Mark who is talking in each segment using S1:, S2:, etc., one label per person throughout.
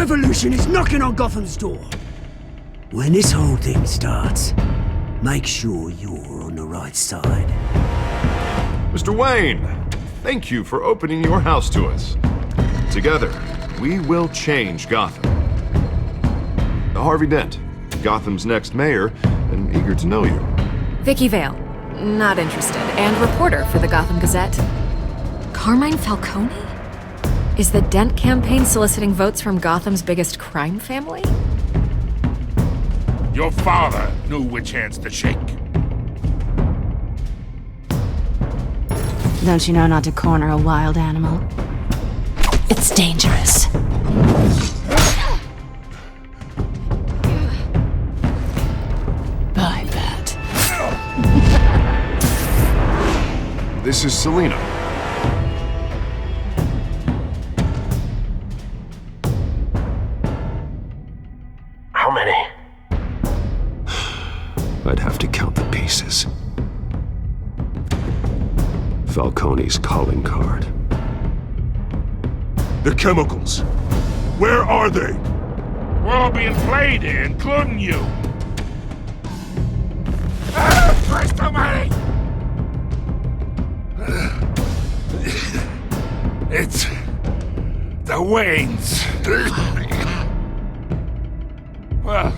S1: revolution is knocking on Gotham's door. When this whole thing starts, make sure you're on the right side.
S2: Mr. Wayne, thank you for opening your house to us. Together, we will change Gotham. Harvey Dent, Gotham's next mayor, and eager to know you.
S3: Vicky Vale, not interested, and reporter for the Gotham Gazette. Carmine Falcone? Is the Dent campaign soliciting votes from Gotham's biggest crime family?
S4: Your father knew which hands to shake.
S5: Don't you know not to corner a wild animal? It's dangerous. I bet.
S2: This is Selina.
S6: How many?
S7: I'd have to count the pieces. Falcone's calling card.
S4: The chemicals. Where are they? We're all being played here, including you. Christ almighty! It's the Waynes. Well,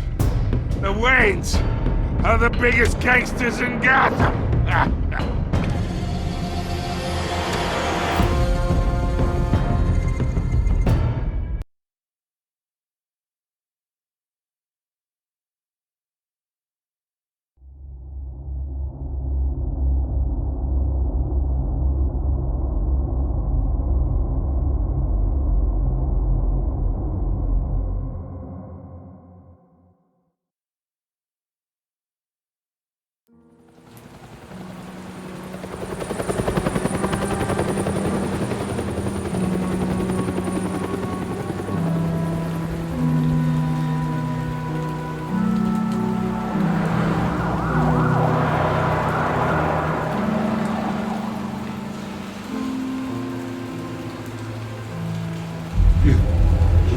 S4: the Waynes are the biggest gangsters in Gotham.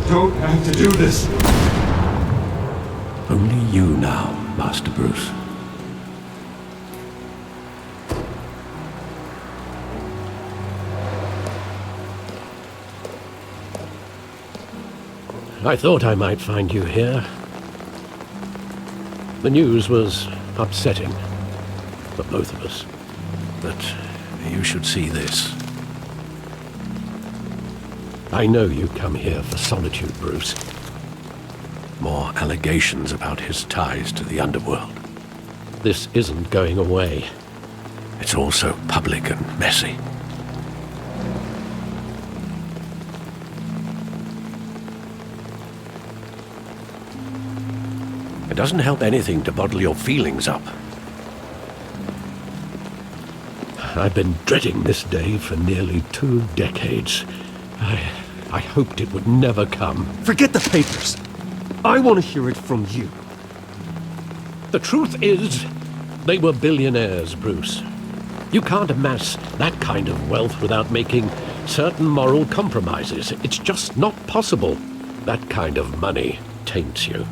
S7: Don't have to do this.
S8: Only you now, Master Bruce. I thought I might find you here. The news was upsetting for both of us. But you should see this. I know you come here for solitude, Bruce. More allegations about his ties to the underworld. This isn't going away. It's all so public and messy. It doesn't help anything to bottle your feelings up. I've been dreading this day for nearly 2 decades. I hoped it would never come.
S9: Forget the papers. I want to hear it from you.
S8: The truth is, they were billionaires, Bruce. You can't amass that kind of wealth without making certain moral compromises. It's just not possible. That kind of money taints you.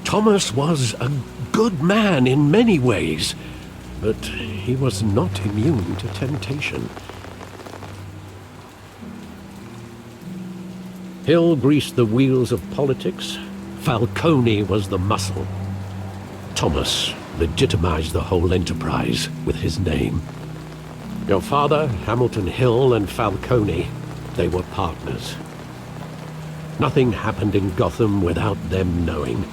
S8: Thomas was a good man in many ways, but he was not immune to temptation. Hill greased the wheels of politics. Falcone was the muscle. Thomas legitimized the whole enterprise with his name. Your father, Hamilton Hill, and Falcone, they were partners. Nothing happened in Gotham without them knowing.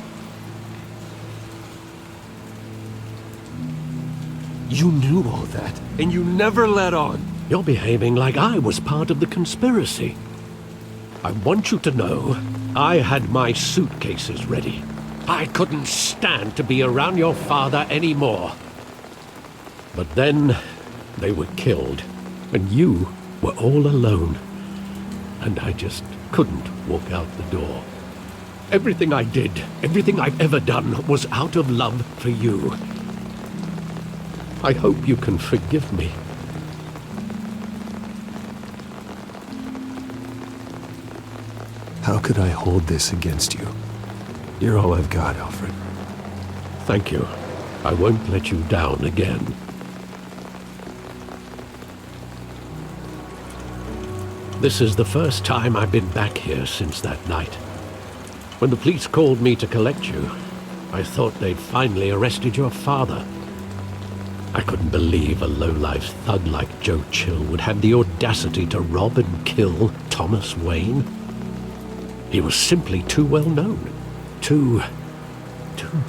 S9: You knew all that, and you never let on.
S8: You're behaving like I was part of the conspiracy. I want you to know, I had my suitcases ready. I couldn't stand to be around your father anymore. But then, they were killed, and you were all alone. And I just couldn't walk out the door. Everything I did, everything I've ever done, was out of love for you. I hope you can forgive me
S7: How could I hold this against you? You're all I've got, Alfred.
S8: Thank you. I won't let you down again. This is the first time I've been back here since that night. When the police called me to collect you, I thought they'd finally arrested your father. I couldn't believe a low-life thug like Joe Chill would have the audacity to rob and kill Thomas Wayne. He was simply too well known. Too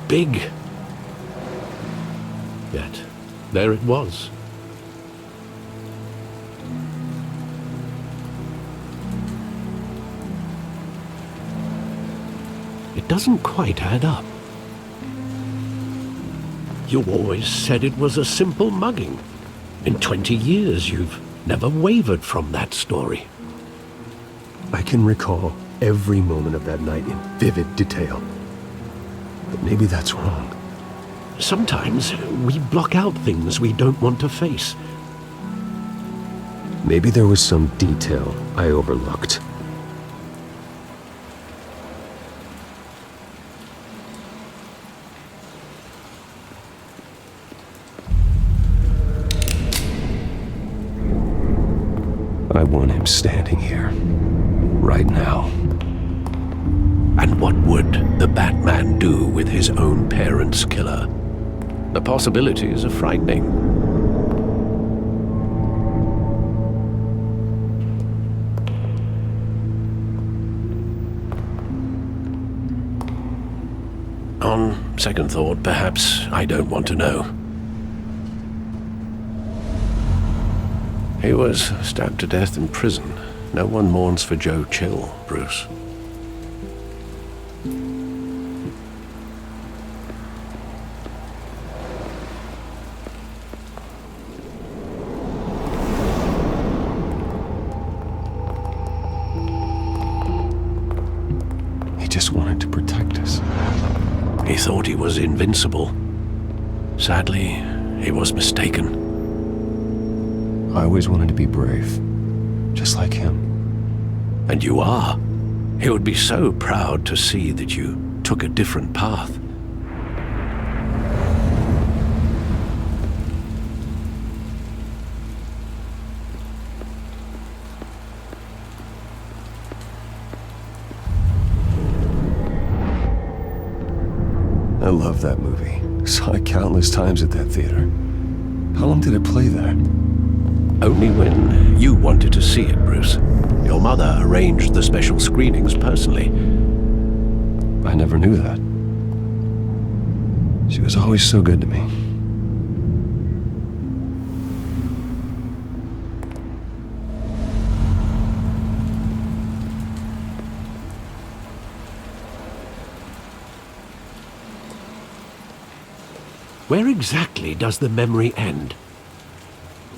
S8: big. Yet, there it was. It doesn't quite add up. You always said it was a simple mugging. In 20 years, you've never wavered from that story.
S7: I can recall every moment of that night in vivid detail. But maybe that's wrong.
S8: Sometimes we block out things we don't want to face.
S7: Maybe there was some detail I overlooked. I want him standing here, right now.
S8: And what would the Batman do with his own parents' killer? The possibilities are frightening. On second thought, perhaps I don't want to know. He was stabbed to death in prison. No one mourns for Joe Chill, Bruce.
S7: He just wanted to protect us.
S8: He thought he was invincible. Sadly, he was mistaken.
S7: I always wanted to be brave, just like him.
S8: And you are. He would be so proud to see that you took a different path.
S7: I love that movie. Saw it countless times at that theater. How long did it play there?
S8: Only when you wanted to see it, Bruce. Your mother arranged the special screenings personally.
S7: I never knew that. She was always so good to me.
S8: Where exactly does the memory end?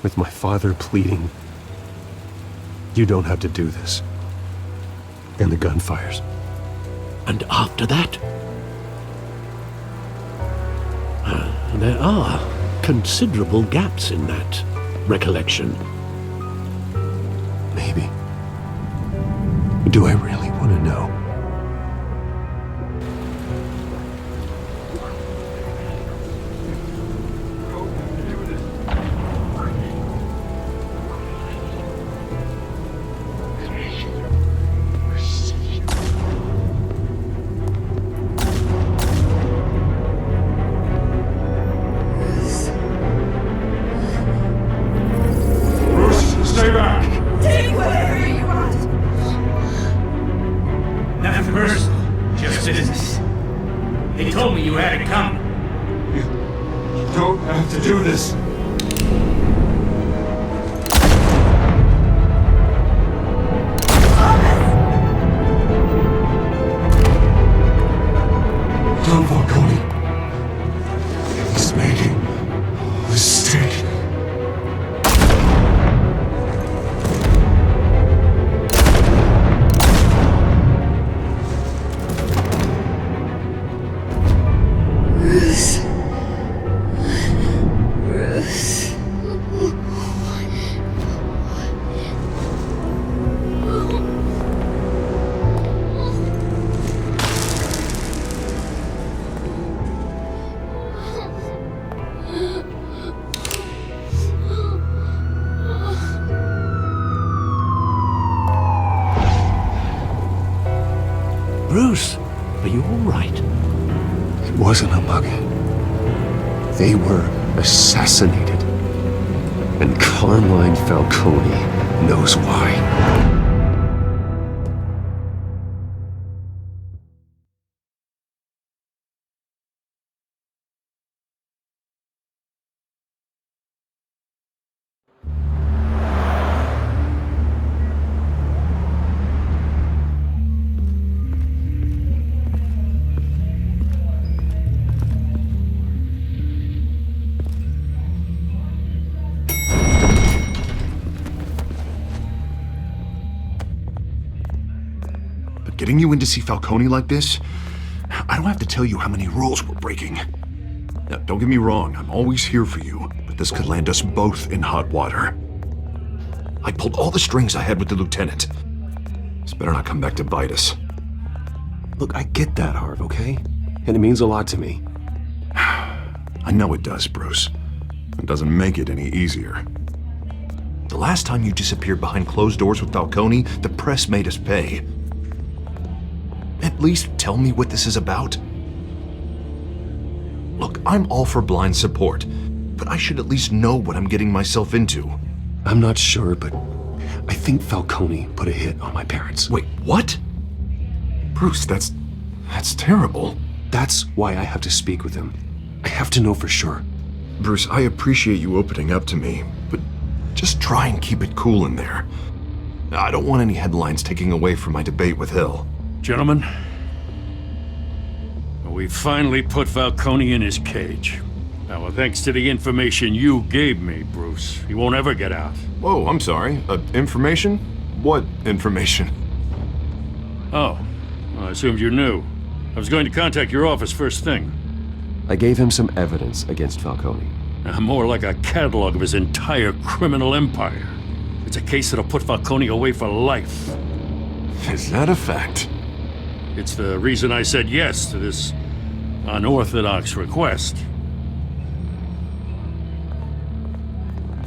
S7: With my father pleading, "You don't have to do this." And the gunfires.
S8: And after that? There are considerable gaps in that recollection.
S7: Maybe. Do I really want to know?
S4: Stay back!
S10: Take whatever you want!
S11: Nothing personal, just business. They told me you had it coming.
S4: You don't have to do this.
S7: Don't Falcone. He's making a mistake.
S8: Bruce, are you all right?
S7: It wasn't a mugging. They were assassinated. And Carmine Falcone knows why.
S2: Getting you in to see Falcone like this? I don't have to tell you how many rules we're breaking. Now, don't get me wrong, I'm always here for you, but this could land us both in hot water. I pulled all the strings I had with the lieutenant. This better not come back to bite us.
S7: Look, I get that, Harv, okay? And it means a lot to me.
S2: I know it does, Bruce. It doesn't make it any easier. The last time you disappeared behind closed doors with Falcone, the press made us pay. At least tell me what this is about. Look, I'm all for blind support, but I should at least know what I'm getting myself into.
S7: I'm not sure, but I think Falcone put a hit on my parents.
S2: Wait, what? Bruce, that's terrible.
S7: That's why I have to speak with him. I have to know for sure.
S2: Bruce, I appreciate you opening up to me, but just try and keep it cool in there. I don't want any headlines taking away from my debate with Hill.
S4: Gentlemen, we finally put Falcone in his cage. Now, well, thanks to the information you gave me, Bruce, he won't ever get out.
S2: Whoa, I'm sorry. Information? What information?
S4: Oh, well, I assumed you knew. I was going to contact your office first thing.
S7: I gave him some evidence against Falcone.
S4: More like a catalog of his entire criminal empire. It's a case that'll put Falcone away for life.
S2: Is that a fact?
S4: It's the reason I said yes to this unorthodox request.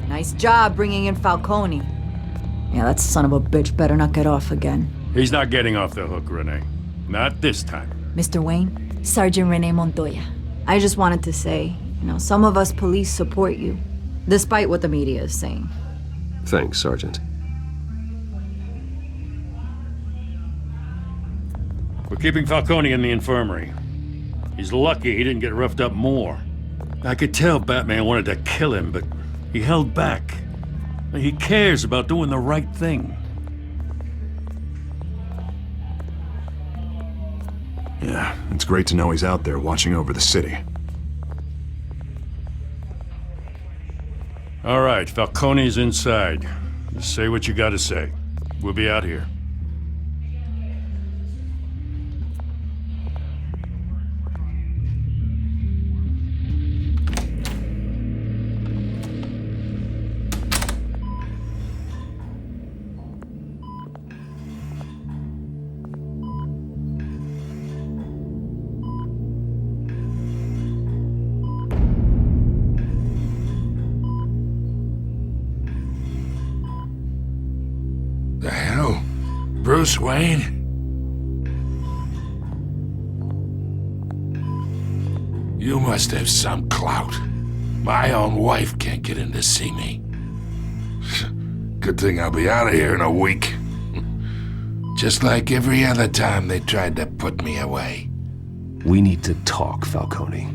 S12: Nice job bringing in Falcone. Yeah, that son of a bitch better not get off again.
S4: He's not getting off the hook, Renee. Not this time.
S12: Mr. Wayne, Sergeant Renee Montoya. I just wanted to say, some of us police support you, despite what the media is saying.
S7: Thanks, Sergeant.
S4: We're keeping Falcone in the infirmary. He's lucky he didn't get roughed up more. I could tell Batman wanted to kill him, but he held back. He cares about doing the right thing.
S2: Yeah, it's great to know he's out there watching over the city.
S4: All right, Falcone's inside. Just say what you gotta say. We'll be out here.
S13: The hell? Bruce Wayne? You must have some clout. My own wife can't get in to see me. Good thing I'll be out of here in a week. Just like every other time they tried to put me away.
S7: We need to talk, Falcone.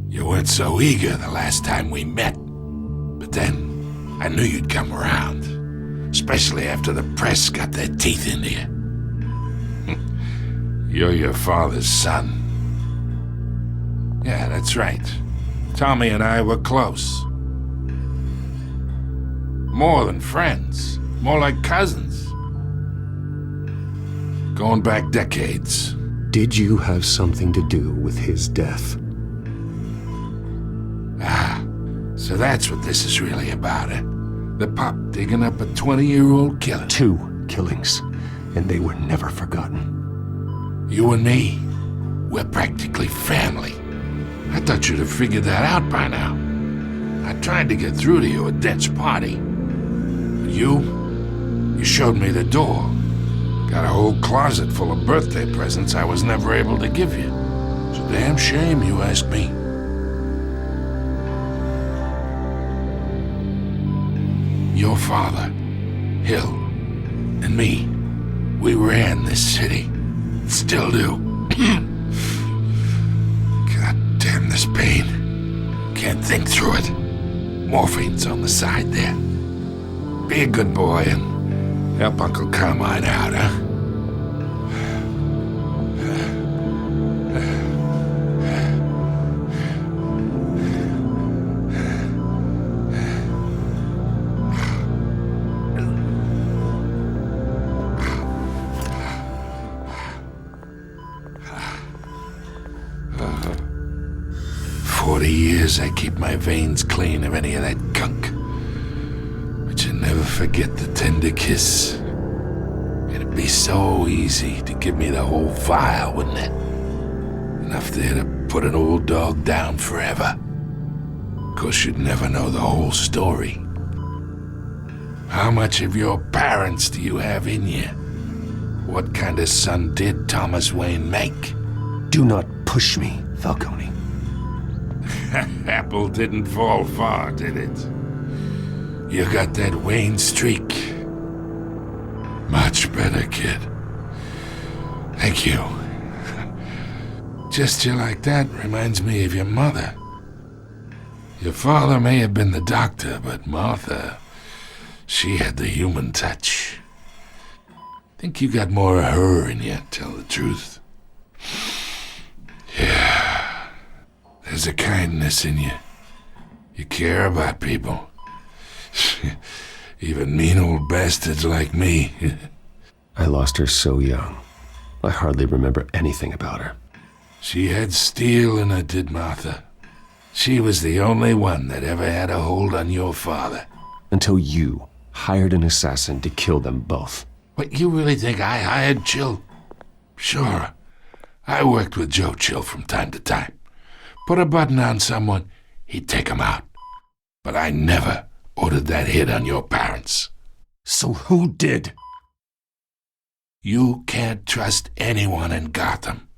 S13: You weren't so eager the last time we met. But then, I knew you'd come around. Especially after the press got their teeth into you. You're your father's son. Yeah, that's right. Tommy and I were close. More than friends. More like cousins. Going back decades.
S7: Did you have something to do with his death?
S13: Ah, so that's what this is really about, eh? The pup digging up a 20-year-old killer.
S7: 2 killings, and they were never forgotten.
S13: You and me, we're practically family. I thought you'd have figured that out by now. I tried to get through to you at Dent's party. But you showed me the door. Got a whole closet full of birthday presents I was never able to give you. It's a damn shame, you ask me. Your father, Hill, and me, we ran this city. Still do. God damn this pain. Can't think through it. Morphine's on the side there. Be a good boy and help Uncle Carmine out, huh? 40 years I keep my veins clean of any of that gunk. But you never forget the tender kiss. It'd be so easy to give me the whole vial, wouldn't it? Enough there to put an old dog down forever. Of course, you'd never know the whole story. How much of your parents do you have in you? What kind of son did Thomas Wayne make?
S7: Do not push me, Falcone.
S13: Apple didn't fall far, did it? You got that Wayne streak. Much better, kid. Thank you. Gesture like that reminds me of your mother. Your father may have been the doctor, but Martha, she had the human touch. Think you got more of her in you, tell the truth. Yeah. There's a kindness in you. You care about people. Even mean old bastards like me.
S7: I lost her so young. I hardly remember anything about her.
S13: She had steel in her, did Martha. She was the only one that ever had a hold on your father.
S7: Until you hired an assassin to kill them both.
S13: What, you really think I hired Chill? Sure. I worked with Joe Chill from time to time. Put a button on someone, he'd take him out. But I never ordered that hit on your parents.
S7: So who did?
S13: You can't trust anyone in Gotham.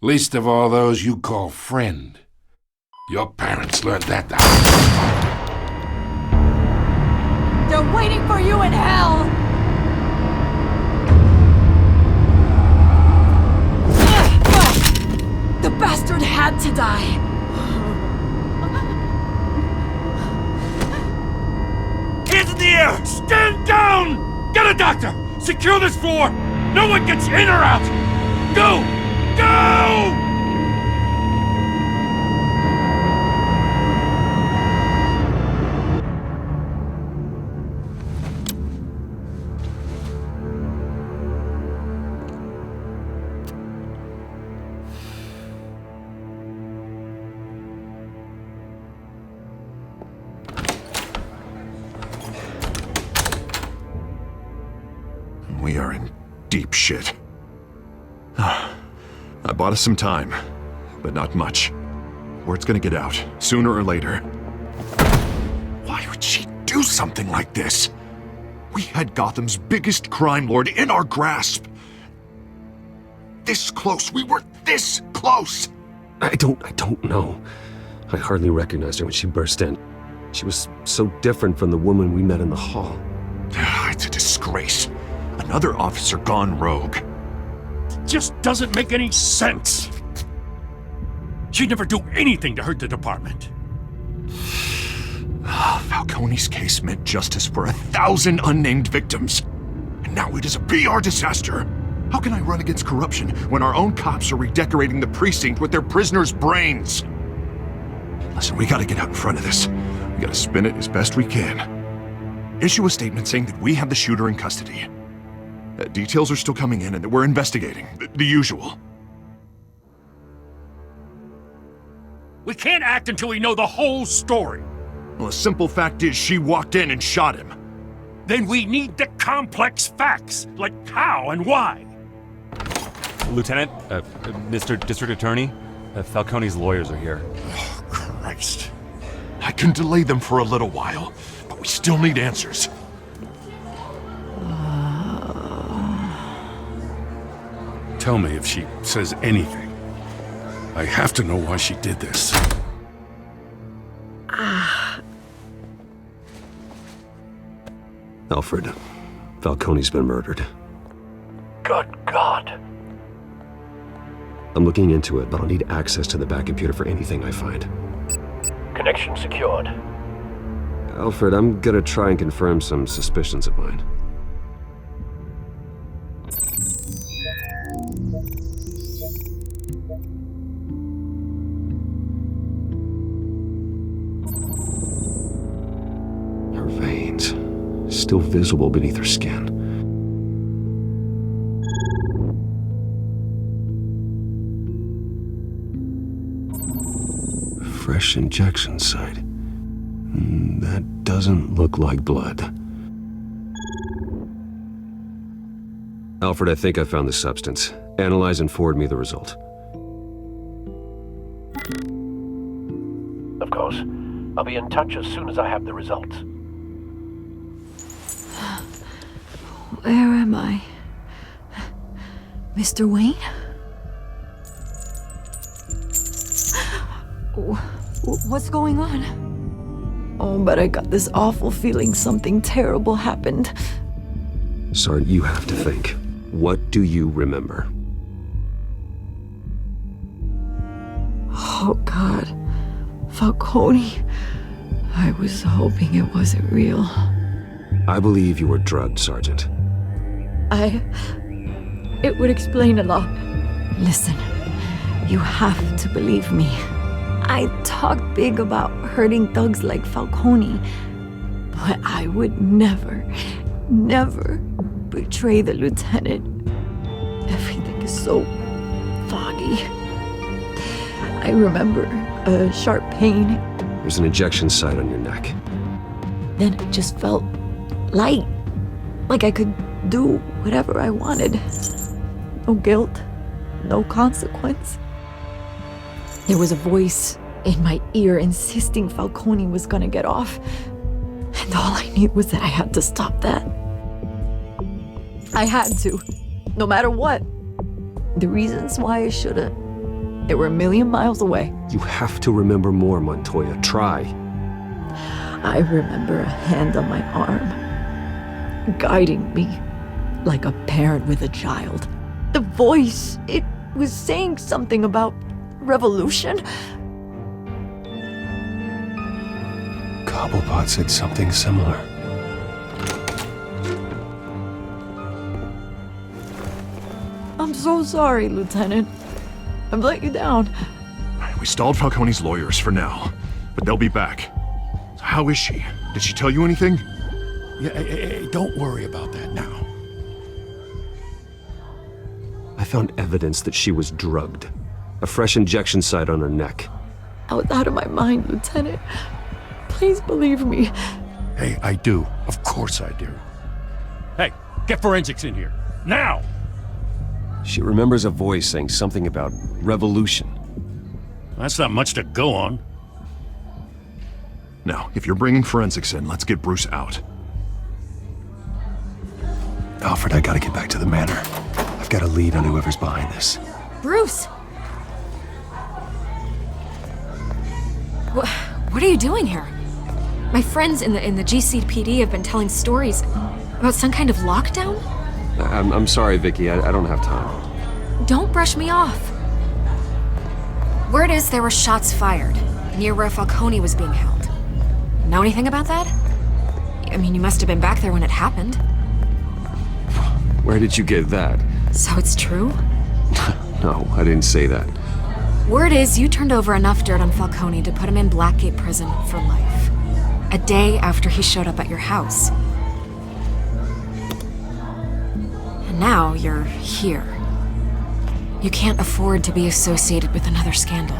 S13: Least of all those you call friend. Your parents learned that the
S12: They're waiting for you in hell! The bastard had to die!
S4: Hands in the air! Stand down! Get a doctor! Secure this floor! No one gets in or out! Go! Go!
S2: We are in deep shit. I bought us some time, but not much. Word's gonna get out, sooner or later. Why would she do something like this? We had Gotham's biggest crime lord in our grasp. This close, we were this close!
S7: I don't know. I hardly recognized her when she burst in. She was so different from the woman we met in the hall.
S2: It's a disgrace. Another officer gone rogue.
S4: Just doesn't make any sense. She'd never do anything to hurt the department.
S2: Falcone's case meant justice for 1,000 unnamed victims. And now it is a PR disaster. How can I run against corruption when our own cops are redecorating the precinct with their prisoners' brains? Listen, we gotta get out in front of this. We gotta spin it as best we can. Issue a statement saying that we have the shooter in custody. Details are still coming in and that we're investigating. The usual.
S4: We can't act until we know the whole story.
S2: Well, the simple fact is she walked in and shot him.
S4: Then we need the complex facts, like how and why.
S14: Lieutenant, Mr. District Attorney, Falcone's lawyers are here.
S2: Oh, Christ. I can delay them for a little while, but we still need answers.
S9: tell me if she says anything. I have to know why she did this.
S7: Alfred, Falcone's been murdered.
S6: Good God.
S7: I'm looking into it, but I'll need access to the back computer for anything I find.
S6: Connection secured.
S7: Alfred, I'm gonna try and confirm some suspicions of mine. Her veins, still visible beneath her skin. Fresh injection site. That doesn't look like blood. Alfred, I think I found the substance. Analyze and forward me the result.
S6: Of course. I'll be in touch as soon as I have the results.
S12: Where am I? Mr. Wayne? What's going on? Oh, but I got this awful feeling something terrible happened.
S7: Sergeant, you have to think. What do you remember?
S12: Oh, God. Falcone. I was hoping it wasn't real.
S7: I believe you were drugged, Sergeant.
S12: It would explain a lot. Listen, you have to believe me. I talk big about hurting thugs like Falcone, but I would never betray the lieutenant. Everything is so foggy. I remember a sharp pain.
S7: There's an injection site on your neck.
S12: Then it just felt light, like I could do whatever I wanted. No guilt, no consequence. There was a voice in my ear insisting Falcone was gonna get off. And all I knew was that I had to stop that. I had to, no matter what. The reasons why I shouldn't, they were a million miles away.
S7: You have to remember more, Montoya. Try.
S12: I remember a hand on my arm, guiding me like a parent with a child. The voice, it was saying something about revolution.
S7: Cobblepot said something similar.
S12: I'm so sorry, Lieutenant. I've let you down.
S2: We stalled Falcone's lawyers for now, but they'll be back. So how is she? Did she tell you anything?
S9: Yeah, hey, don't worry about that now.
S7: I found evidence that she was drugged. A fresh injection site on her neck.
S12: I was out of my mind, Lieutenant. Please believe me.
S9: Hey, I do. Of course I do.
S4: Hey, get forensics in here. Now!
S7: She remembers a voice saying something about revolution.
S4: That's not much to go on.
S2: Now, if you're bringing forensics in, let's get Bruce out.
S7: Alfred, I gotta get back to the manor. I've got a lead on whoever's behind this.
S3: Bruce! What are you doing here? My friends in the GCPD have been telling stories about some kind of lockdown?
S7: I'm sorry, Vicky. I don't have time.
S3: Don't brush me off. Word is there were shots fired near where Falcone was being held. Know anything about that? I mean, you must have been back there when it happened.
S7: Where did you get that?
S3: So it's true?
S7: No, I didn't say that.
S3: Word is you turned over enough dirt on Falcone to put him in Blackgate Prison for life. A day after he showed up at your house. And now you're here. You can't afford to be associated with another scandal.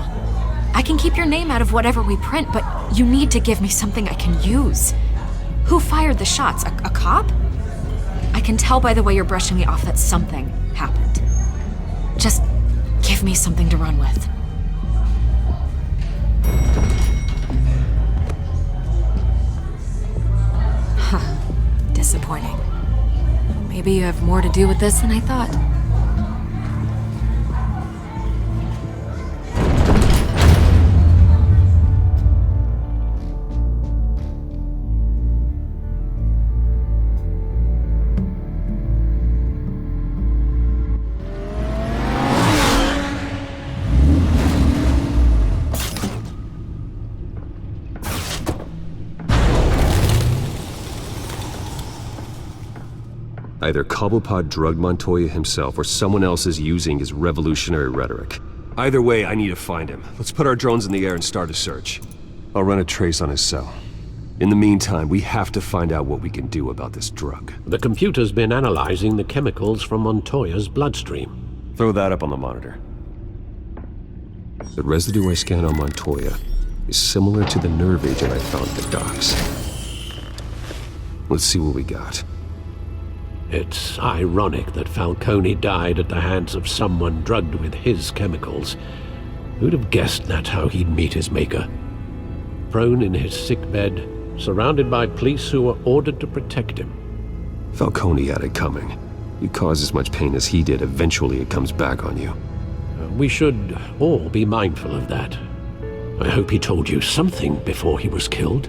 S3: I can keep your name out of whatever we print, but you need to give me something I can use. Who fired the shots? A cop? I can tell by the way you're brushing me off that something happened. Just give me something to run with. Huh. Disappointing. Maybe you have more to do with this than I thought.
S7: Either Cobblepot drugged Montoya himself or someone else is using his revolutionary rhetoric. Either way, I need to find him. Let's put our drones in the air and start a search. I'll run a trace on his cell. In the meantime, we have to find out what we can do about this drug.
S8: The computer's been analyzing the chemicals from Montoya's bloodstream.
S7: Throw that up on the monitor. The residue I scanned on Montoya is similar to the nerve agent I found at the docks. Let's see what we got.
S8: It's ironic that Falcone died at the hands of someone drugged with his chemicals. Who'd have guessed that's how he'd meet his maker? Prone in his sickbed, surrounded by police who were ordered to protect him.
S7: Falcone had it coming. You cause as much pain as he did, eventually it comes back on you.
S8: We should all be mindful of that. I hope he told you something before he was killed.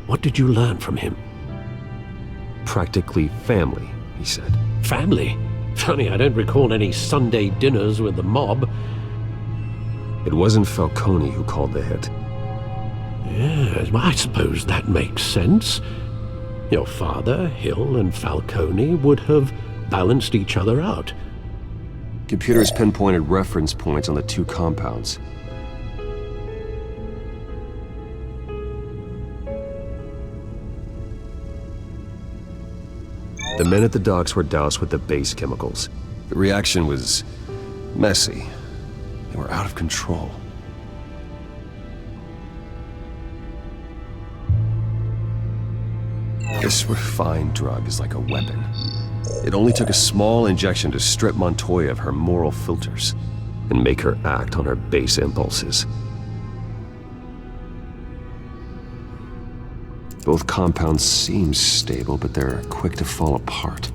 S8: What did you learn from him?
S7: Practically family, he said.
S8: Family? Funny, I don't recall any Sunday dinners with the mob.
S7: It wasn't Falcone who called the hit.
S8: Yes, well, I suppose that makes sense. Your father, Hill, and Falcone would have balanced each other out.
S7: Computers pinpointed reference points on the two compounds. The men at the docks were doused with the base chemicals. The reaction was messy. They were out of control. This refined drug is like a weapon. It only took a small injection to strip Montoya of her moral filters and make her act on her base impulses. Both compounds seem stable, but they're quick to fall apart.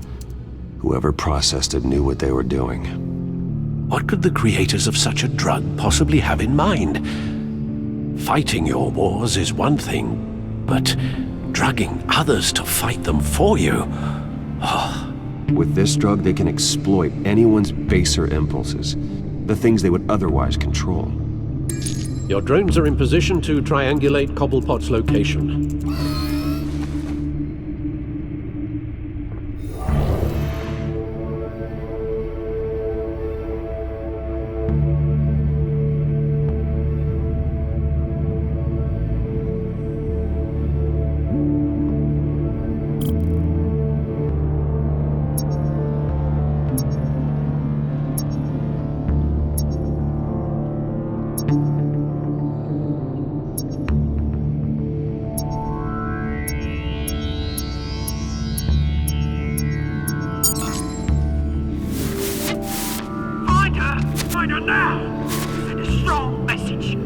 S7: Whoever processed it knew what they were doing.
S8: What could the creators of such a drug possibly have in mind? Fighting your wars is one thing, but drugging others to fight them for you? Oh.
S7: With this drug, they can exploit anyone's baser impulses, the things they would otherwise control.
S8: Your drones are in position to triangulate Cobblepot's location.
S10: Find her now! Send a strong message.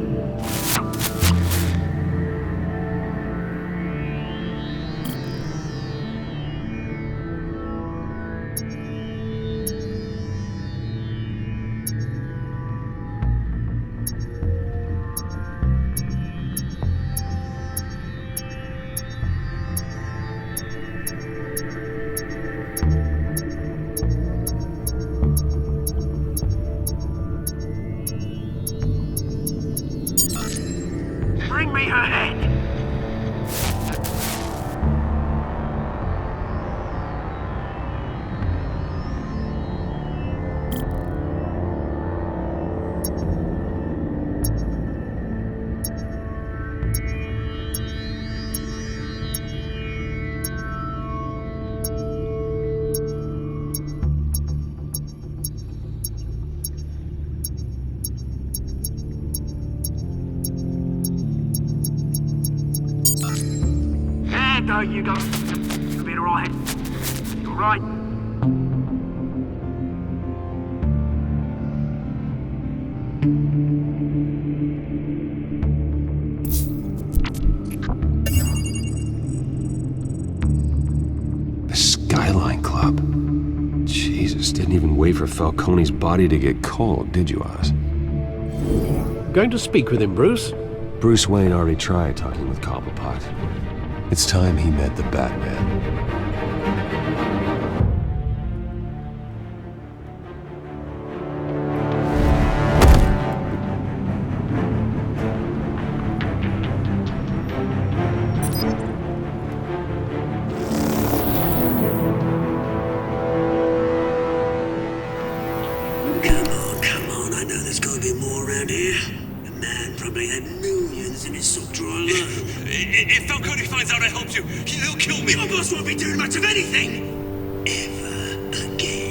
S10: Bring me her head! There you go. You'll be alright. You alright?
S7: The Skyline Club. Jesus, didn't even wait for Falcone's body to get cold, did you, Oz?
S8: Going to speak with him, Bruce?
S7: Bruce Wayne already tried talking with Cobblepot. It's time he met the Batman.
S1: there's gonna be more around here. The man probably had millions in his sock drawer alone.
S15: If Falcone finds out I helped you, he'll kill me.
S1: Your boss won't be doing much of anything! Ever again.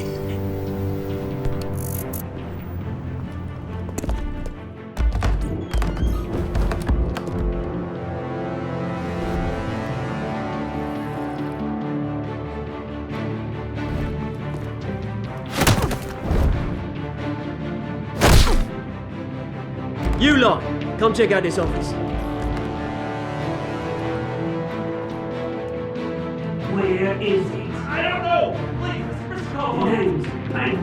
S10: You lot, come check out this office. Where is it?
S11: I don't know! Please, Mr. Cole!
S10: Name's Bang.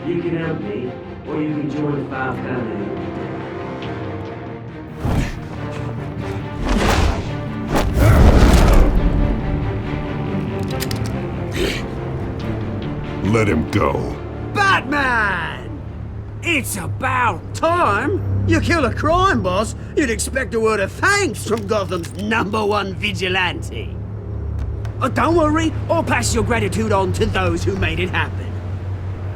S10: You can help me, or you can join Falcone.
S9: Let him go.
S1: Batman! It's about time! You kill a crime boss, you'd expect a word of thanks from Gotham's #1 vigilante. Oh, don't worry, I'll pass your gratitude on to those who made it happen.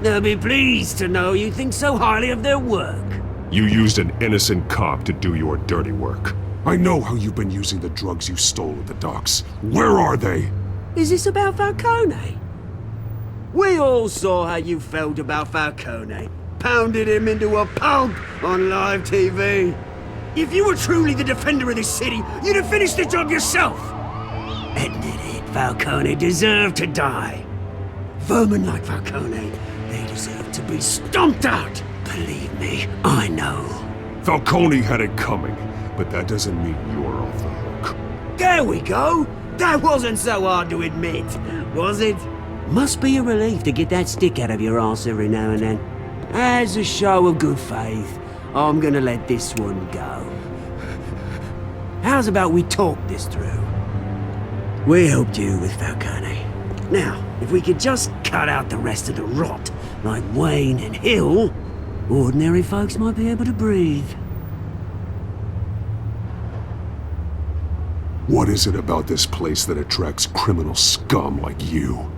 S1: They'll be pleased to know you think so highly of their work.
S9: You used an innocent cop to do your dirty work. I know how you've been using the drugs you stole at the docks. Where are they?
S1: Is this about Falcone? We all saw how you felt about Falcone. Pounded him into a pulp on live TV. If you were truly the defender of this city, you'd have finished the job yourself. Admit it, Falcone deserved to die. Vermin like Falcone, they deserve to be stomped out. Believe me, I know.
S9: Falcone had it coming, but that doesn't mean you're off the hook.
S1: There we go. That wasn't so hard to admit, was it? Must be a relief to get that stick out of your arse every now and then. As a show of good faith, I'm gonna let this one go. How's about we talk this through? We helped you with Falcone. Now, if we could just cut out the rest of the rot, like Wayne and Hill, ordinary folks might be able to breathe.
S9: What is it about this place that attracts criminal scum like you?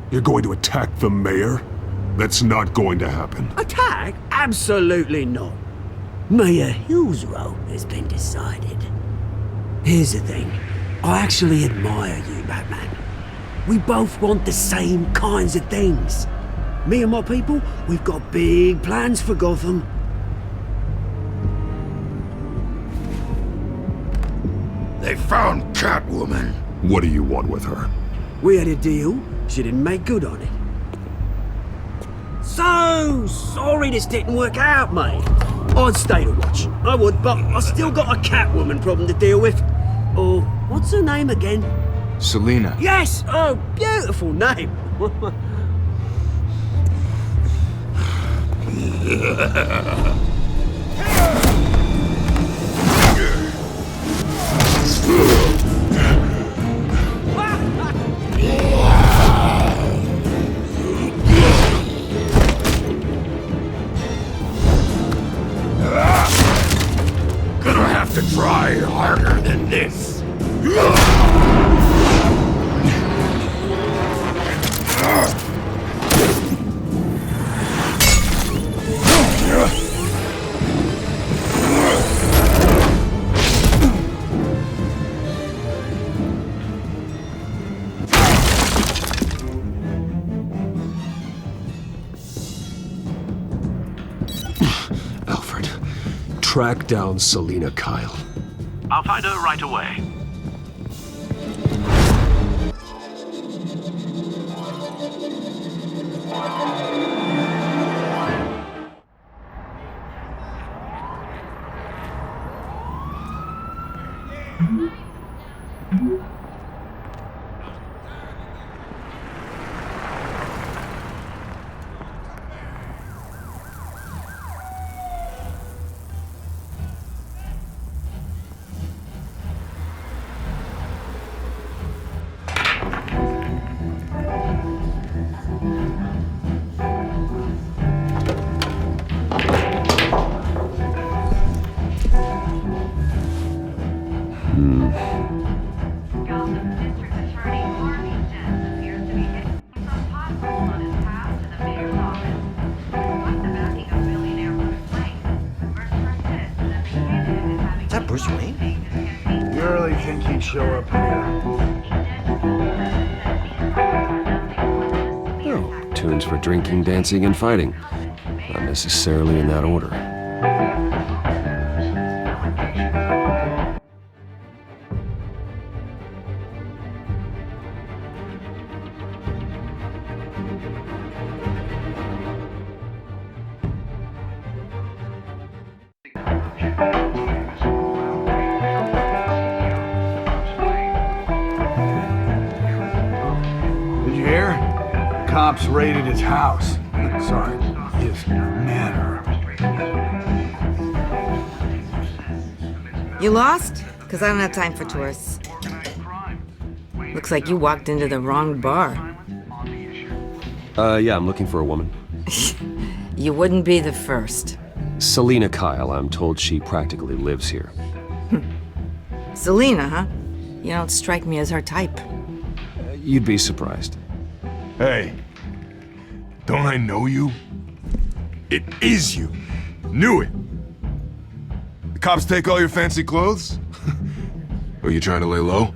S9: You're going to attack the mayor? That's not going to happen.
S1: Attack? Absolutely not. Mayor Hill's role has been decided. Here's the thing. I actually admire you, Batman. We both want the same kinds of things. Me and my people, we've got big plans for Gotham.
S13: They found Catwoman.
S9: What do you want with her?
S1: We had a deal. She didn't make good on it. So sorry this didn't work out, mate. I'd stay to watch. I would, but I still got a Catwoman problem to deal with. Oh, what's her name again?
S16: Selina.
S1: Yes! Oh, beautiful name.
S13: Gonna have to try harder than this.
S9: Alfred, track down Selina Kyle.
S6: I'll find her right away.
S11: Bruce Wayne?
S16: You really think he'd show up here?
S7: Oh, tunes for drinking, dancing, and fighting. Not necessarily in that order.
S16: Did you hear? Cops raided his house. Sorry, his manor.
S17: You lost? Because I don't have time for tourists. Looks like you walked into the wrong bar.
S7: Yeah, I'm looking for a woman.
S17: You wouldn't be the first.
S7: Selina Kyle, I'm told she practically lives here.
S17: Selina, huh? You don't strike me as her type.
S7: You'd be surprised.
S9: Hey, don't I know you? It is you. Knew it. The cops take all your fancy clothes? Are you trying to lay low?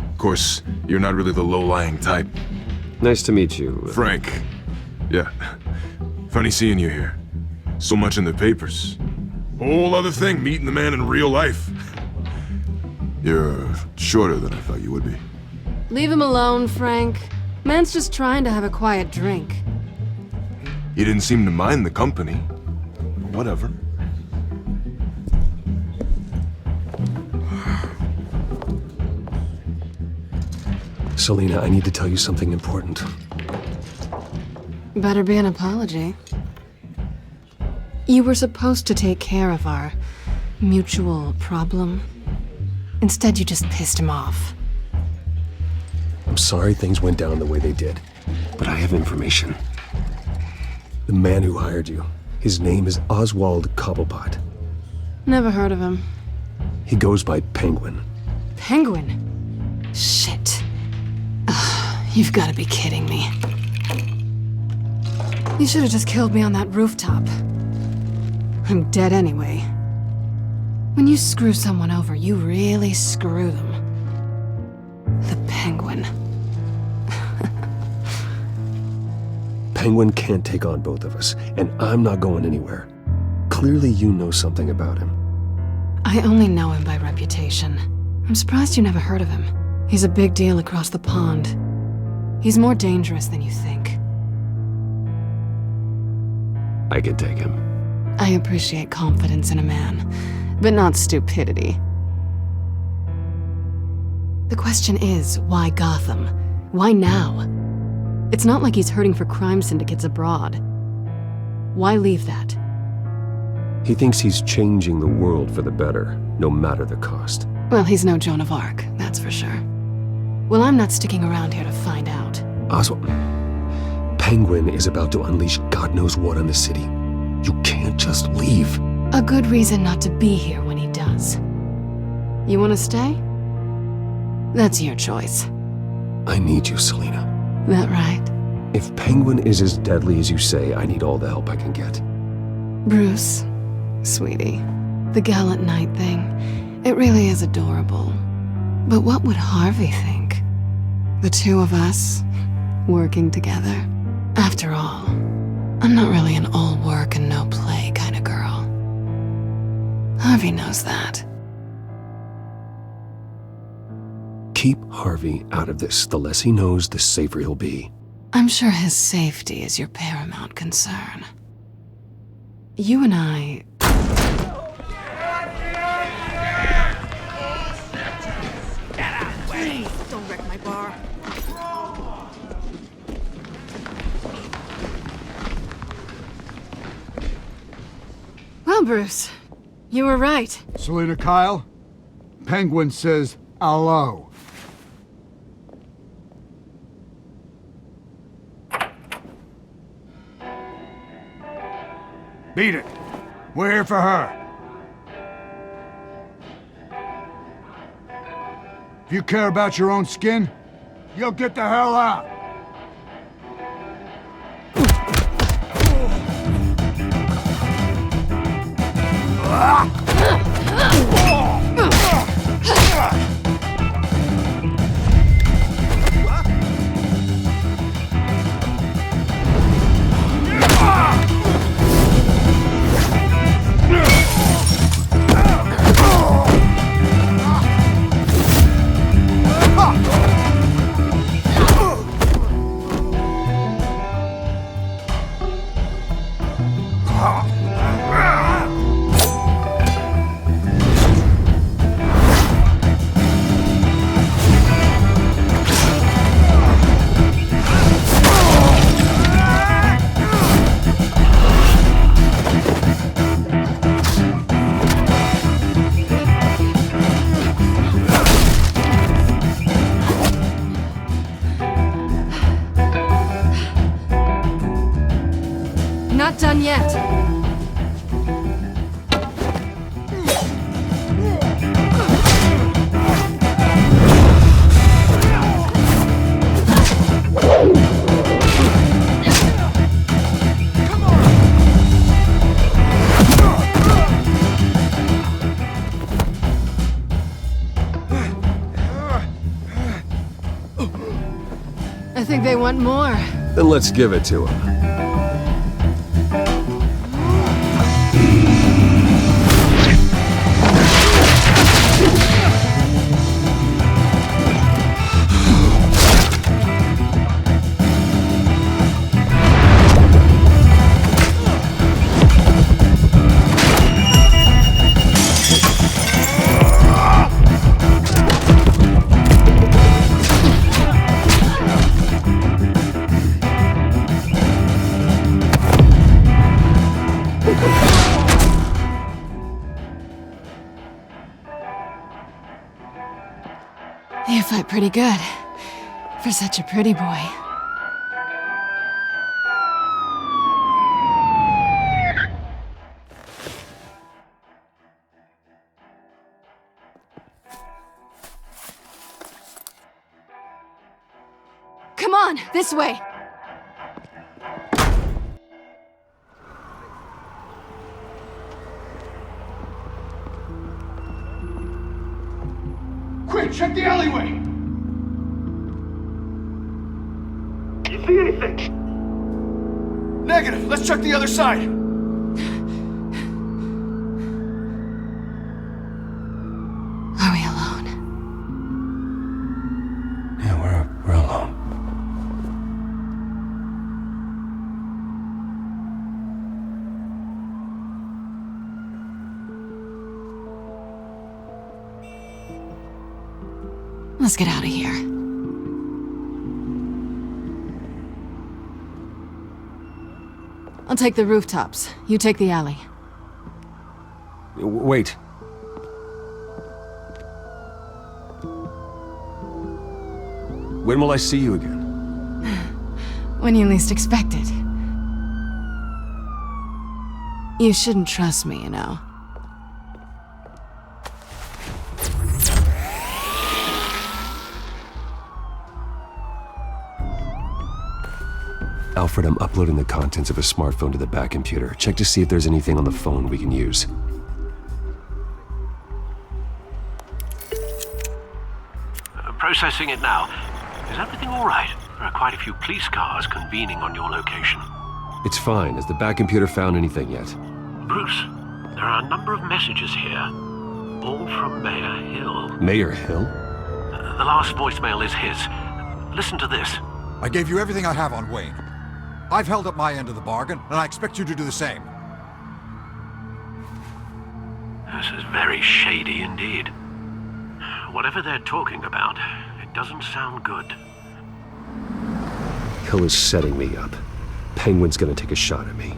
S9: Of course, you're not really the low-lying type.
S7: Nice to meet you.
S9: Frank. Yeah. Funny seeing you here. So much in the papers. Whole other thing, meeting the man in real life. You're shorter than I thought you would be.
S18: Leave him alone, Frank. Man's just trying to have a quiet drink.
S9: You didn't seem to mind the company. Whatever.
S7: Selina, I need to tell you something important.
S18: Better be an apology. You were supposed to take care of our mutual problem. Instead, you just pissed him off.
S7: I'm sorry things went down the way they did, but I have information. The man who hired you, his name is Oswald Cobblepot.
S18: Never heard of him.
S7: He goes by Penguin.
S18: Penguin? Shit. Ugh, you've got to be kidding me. You should have just killed me on that rooftop. I'm dead anyway. When you screw someone over, you really screw them. The Penguin.
S7: Penguin can't take on both of us, and I'm not going anywhere. Clearly you know something about him.
S18: I only know him by reputation. I'm surprised you never heard of him. He's a big deal across the pond. He's more dangerous than you think.
S7: I can take him.
S18: I appreciate confidence in a man, but not stupidity. The question is, why Gotham? Why now? It's not like he's hurting for crime syndicates abroad. Why leave that?
S7: He thinks he's changing the world for the better, no matter the cost.
S18: Well, he's no Joan of Arc, that's for sure. Well, I'm not sticking around here to find out.
S7: Oswald, Penguin is about to unleash God knows what on the city. You can't just leave.
S18: A good reason not to be here when he does. You want to stay? That's your choice.
S7: I need you, Selina.
S18: That right?
S7: If Penguin is as deadly as you say, I need all the help I can get.
S18: Bruce, sweetie, the gallant knight thing, it really is adorable. But what would Harvey think? The two of us, working together? After all, I'm not really an all work and no play kind of girl. Harvey knows that.
S7: Keep Harvey out of this. The less he knows, the safer he'll be.
S18: I'm sure his safety is your paramount concern. You and I...
S17: Please, don't wreck my bar.
S18: Well, Bruce, you were right.
S16: Selina Kyle, Penguin says hello. Beat it. We're here for her. If you care about your own skin, you'll get the hell out.
S18: not done yet. I think they want more.
S7: Then let's give it to them.
S18: You fight pretty good. For such a pretty boy. Come on, this way!
S16: Quick, check the alleyway!
S15: You see anything?
S16: Negative. Let's check the other side.
S18: Are we alone?
S14: Yeah, we're alone.
S18: Let's get out of here. I'll take the rooftops. You take the alley.
S7: Wait. When will I see you again?
S18: When you least expect it. You shouldn't trust me, you know.
S7: Alfred, I'm uploading the contents of a smartphone to the back computer. Check to see if there's anything on the phone we can use.
S6: Processing it now. Is everything all right? There are quite a few police cars convening on your location.
S7: It's fine. Has the back computer found anything yet?
S6: Bruce, there are a number of messages here. All from Mayor Hill.
S7: Mayor Hill?
S6: The last voicemail is his. Listen to this.
S19: I gave you everything I have on Wayne. I've held up my end of the bargain, and I expect you to do the same.
S6: This is very shady indeed. Whatever they're talking about, it doesn't sound good.
S7: Hill is setting me up. Penguin's gonna take a shot at me.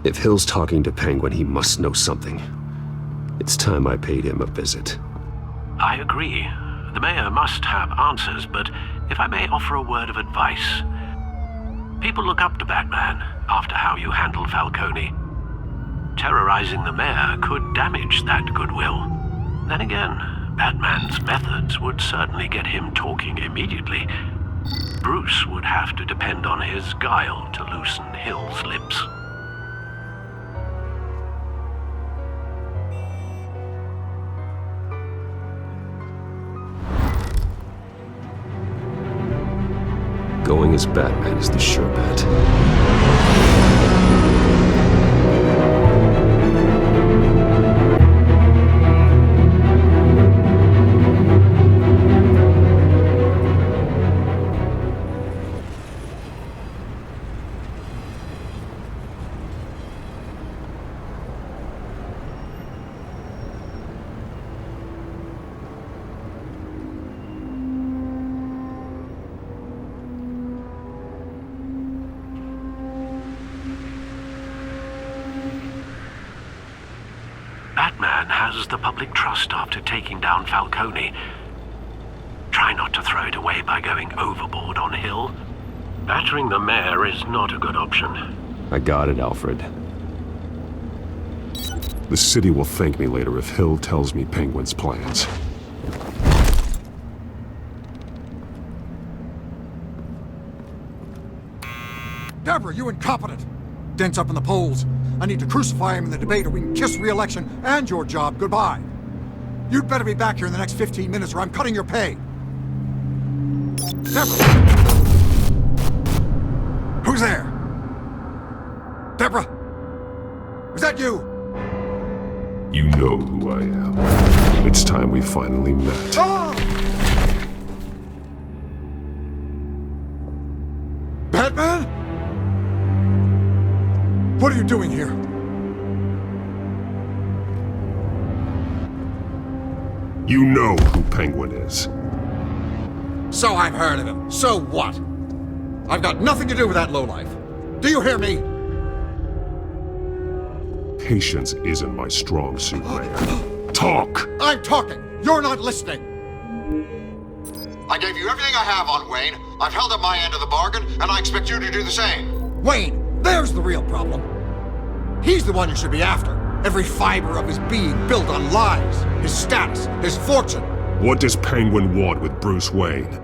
S7: If Hill's talking to Penguin, he must know something. It's time I paid him a visit.
S6: I agree. The mayor must have answers, but if I may offer a word of advice. People look up to Batman after how you handled Falcone. Terrorizing the mayor could damage that goodwill. Then again, Batman's methods would certainly get him talking immediately. Bruce would have to depend on his guile to loosen Hill's lips.
S7: Going as Batman is the sure bet.
S6: Batman has the public trust after taking down Falcone. Try not to throw it away by going overboard on Hill. Battering the mayor is not a good option.
S7: I got it, Alfred. The city will thank me later if Hill tells me Penguin's plans.
S19: Deborah, you incompetent! Dent's up in the polls. I need to crucify him in the debate or we can kiss re-election and your job goodbye. You'd better be back here in the next 15 minutes or I'm cutting your pay. Deborah! Who's there? Deborah! Was that you?
S7: You know who I am. It's time we finally met.
S19: Ah! Batman? What are you doing here?
S7: You know who Penguin is.
S19: So I've heard of him. So what? I've got nothing to do with that lowlife. Do you hear me?
S7: Patience isn't my strong suit, Mayor. Talk!
S19: I'm talking. You're not listening. I gave you everything I have on Wayne. I've held up my end of the bargain, and I expect you to do the same. Wayne, there's the real problem. He's the one you should be after. Every fiber of his being built on lies, his status, his fortune.
S7: What does Penguin want with Bruce Wayne?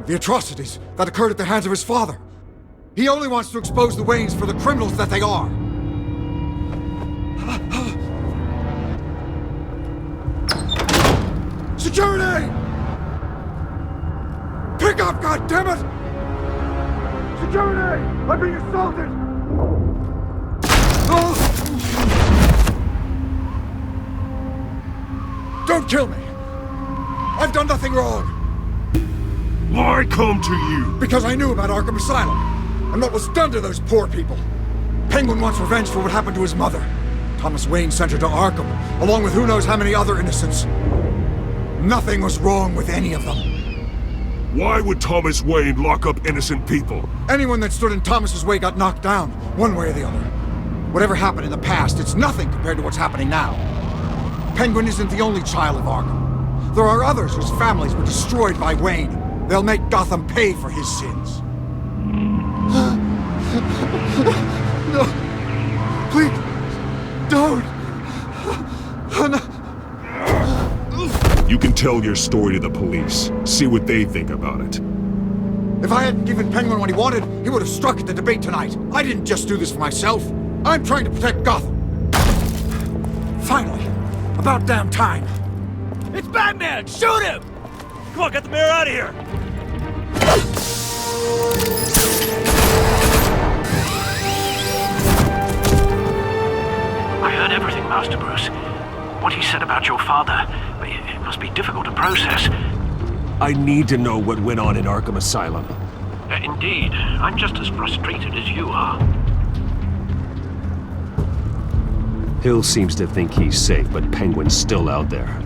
S19: The atrocities that occurred at the hands of his father. He only wants to expose the Waynes for the criminals that they are. Security! Pick up, goddammit! Security! I'm being assaulted! Don't kill me! I've done nothing wrong!
S7: Why come to you?
S19: Because I knew about Arkham Asylum, and what was done to those poor people. Penguin wants revenge for what happened to his mother. Thomas Wayne sent her to Arkham, along with who knows how many other innocents. Nothing was wrong with any of them.
S7: Why would Thomas Wayne lock up innocent people?
S19: Anyone that stood in Thomas's way got knocked down, one way or the other. Whatever happened in the past, it's nothing compared to what's happening now. Penguin isn't the only child of Arkham. There are others whose families were destroyed by Wayne. They'll make Gotham pay for his sins. No. Please. Don't. No.
S7: You can tell your story to the police. See what they think about it.
S19: If I hadn't given Penguin what he wanted, he would have struck at the debate tonight. I didn't just do this for myself. I'm trying to protect Gotham. Finally. About damn time.
S11: It's Batman! Shoot him! Come on, get the mayor out of here!
S6: I heard everything, Master Bruce. What he said about your father, it must be difficult to process.
S7: I need to know what went on in Arkham Asylum.
S6: Indeed. I'm just as frustrated as you are.
S7: Hill seems to think he's safe, but Penguin's still out there.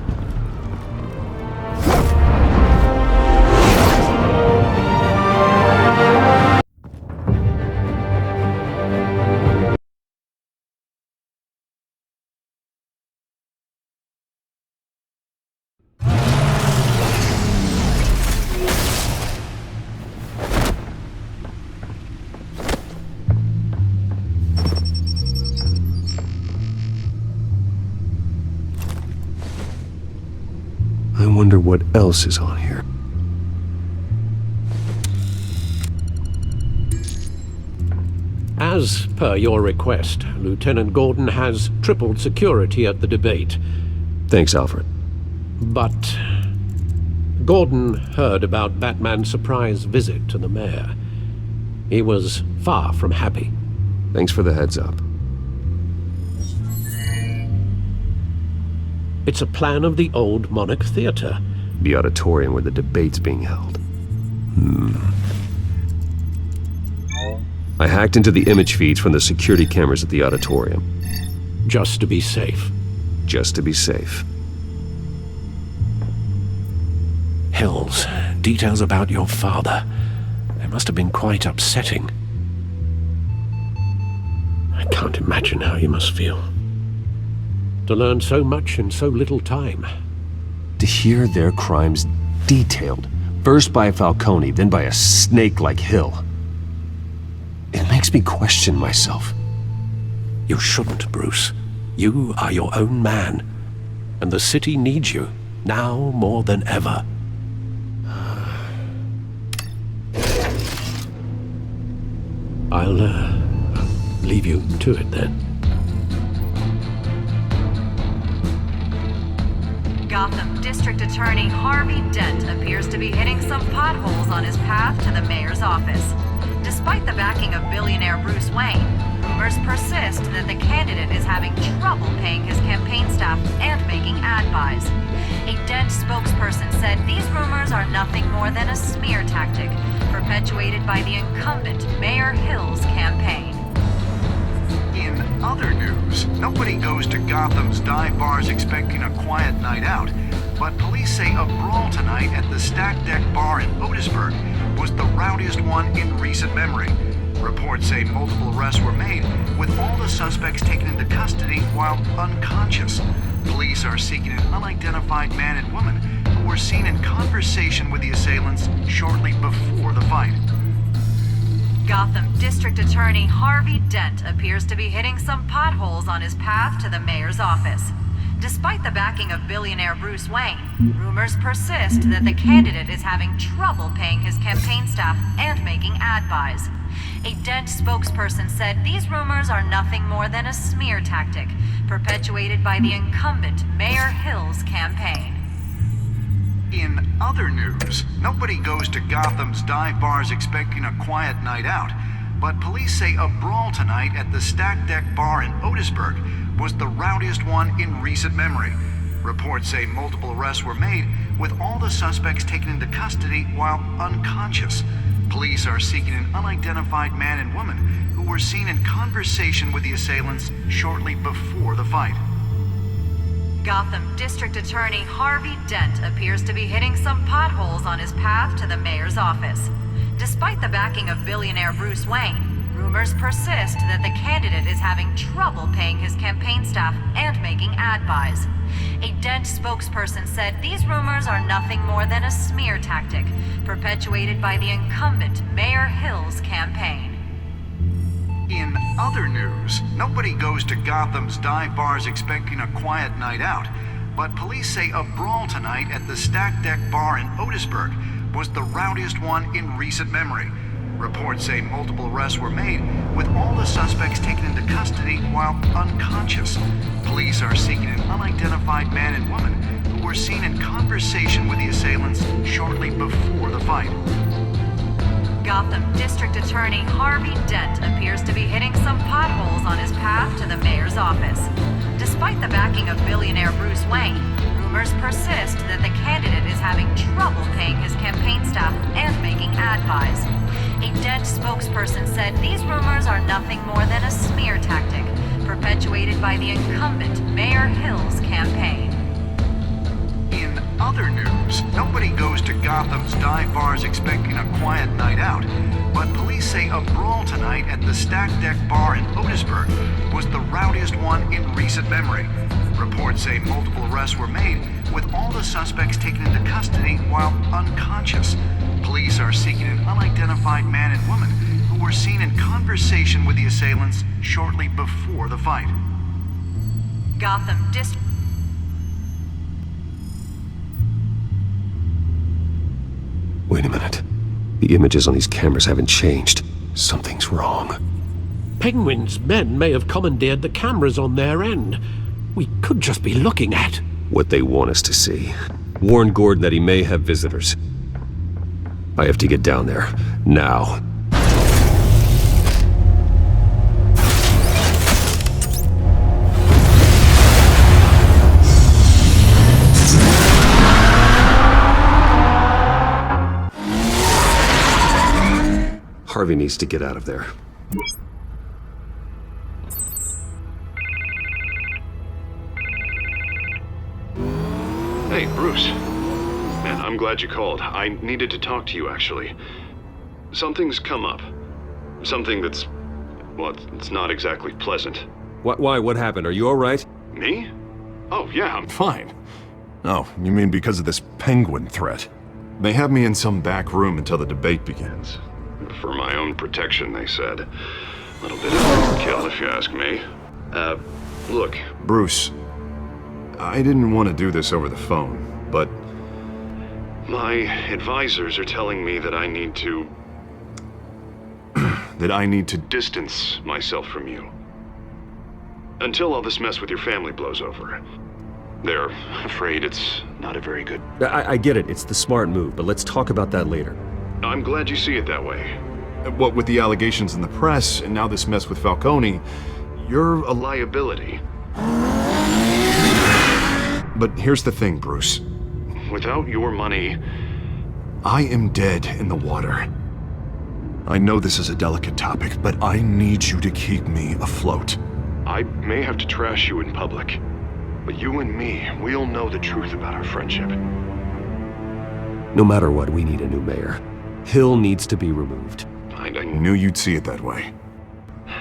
S7: I wonder what else is on here.
S8: As per your request, Lieutenant Gordon has tripled security at the debate.
S7: Thanks, Alfred.
S8: But Gordon heard about Batman's surprise visit to the mayor. He was far from happy.
S7: Thanks for the heads up.
S8: It's a plan of the old Monarch Theater.
S7: The auditorium where the debate's being held. I hacked into the image feeds from the security cameras at the auditorium.
S8: Just to be safe.
S7: Just to be safe.
S8: Hills, details about your father. They must have been quite upsetting. I can't imagine how you must feel. To learn so much in so little time.
S7: To hear their crimes detailed, first by Falcone, then by a snake like Hill. It makes makes me question myself.
S8: You shouldn't, Bruce. You are your own man. And the city needs you, now more than ever. I'll leave you to it then.
S20: Gotham District Attorney Harvey Dent appears to be hitting some potholes on his path to the mayor's office. Despite the backing of billionaire Bruce Wayne, rumors persist that the candidate is having trouble paying his campaign staff and making ad buys. A Dent spokesperson said these rumors are nothing more than a smear tactic perpetuated by the incumbent Mayor Hill's campaign.
S21: In other news, nobody goes to Gotham's dive bars expecting a quiet night out, but police say a brawl tonight at the Stack Deck Bar in Otisburg was the rowdiest one in recent memory. Reports say multiple arrests were made, with all the suspects taken into custody while unconscious. Police are seeking an unidentified man and woman who were seen in conversation with the assailants shortly before the fight.
S20: Gotham District Attorney Harvey Dent appears to be hitting some potholes on his path to the mayor's office. Despite the backing of billionaire Bruce Wayne, rumors persist that the candidate is having trouble paying his campaign staff and making ad buys. A Dent spokesperson said these rumors are nothing more than a smear tactic perpetuated by the incumbent Mayor Hill's campaign.
S21: In other news, nobody goes to Gotham's dive bars expecting a quiet night out, but police say a brawl tonight at the Stack Deck Bar in Otisburg was the rowdiest one in recent memory. Reports say multiple arrests were made, with all the suspects taken into custody while unconscious. Police are seeking an unidentified man and woman who were seen in conversation with the assailants shortly before the fight.
S20: Gotham District Attorney Harvey Dent appears to be hitting some potholes on his path to the mayor's office. Despite the backing of billionaire Bruce Wayne, rumors persist that the candidate is having trouble paying his campaign staff and making ad buys. A Dent spokesperson said these rumors are nothing more than a smear tactic perpetuated by the incumbent Mayor Hill's campaign.
S21: In other news, nobody goes to Gotham's dive bars expecting a quiet night out, but police say a brawl tonight at the Stack Deck Bar in Otisburg was the rowdiest one in recent memory. Reports say multiple arrests were made, with all the suspects taken into custody while unconscious. Police are seeking an unidentified man and woman who were seen in conversation with the assailants shortly before the fight.
S20: Gotham District Attorney Harvey Dent appears to be hitting some potholes on his path to the mayor's office. Despite the backing of billionaire Bruce Wayne, rumors persist that the candidate is having trouble paying his campaign staff and making ad buys. A Dent spokesperson said these rumors are nothing more than a smear tactic perpetuated by the incumbent Mayor Hill's campaign.
S21: In other news, nobody goes to Gotham's dive bars expecting a quiet night out, but police say a brawl tonight at the Stack Deck Bar in Otisburg was the rowdiest one in recent memory. Reports say multiple arrests were made, with all the suspects taken into custody while unconscious. Police are seeking an unidentified man and woman who were seen in conversation with the assailants shortly before the fight.
S20: Gotham District.
S7: Wait a minute. The images on these cameras haven't changed. Something's wrong.
S8: Penguin's men may have commandeered the cameras on their end. We could just be looking at
S7: what they want us to see. Warn Gordon that he may have visitors. I have to get down there. Now. Harvey needs to get out of there.
S2: Hey, Bruce. Man, I'm glad you called. I needed to talk to you, actually. Something's come up. Something that's... well, it's not exactly pleasant.
S7: Why? What happened? Are you all right?
S2: Me? Oh, yeah, I'm fine.
S9: Oh, you mean because of this penguin threat?
S2: They have me in some back room until the debate begins. For my own protection, they said. little bit of overkill, if you ask me. Look.
S9: Bruce, I didn't want to do this over the phone, but...
S2: My advisors are telling me that I need to...
S9: that I need to...
S2: distance myself from you. Until all this mess with your family blows over. They're afraid it's not a very good...
S7: I get it, it's the smart move, but let's talk about that later.
S2: I'm glad you see it that way.
S9: What with the allegations in the press, and now this mess with Falcone, you're a liability. But here's the thing, Bruce.
S2: Without your money...
S9: I am dead in the water. I know this is a delicate topic, but I need you to keep me afloat.
S2: I may have to trash you in public, but you and me, we'll know the truth about our friendship.
S7: No matter what, we need a new mayor. Hill needs to be removed.
S9: I knew you'd see it that way.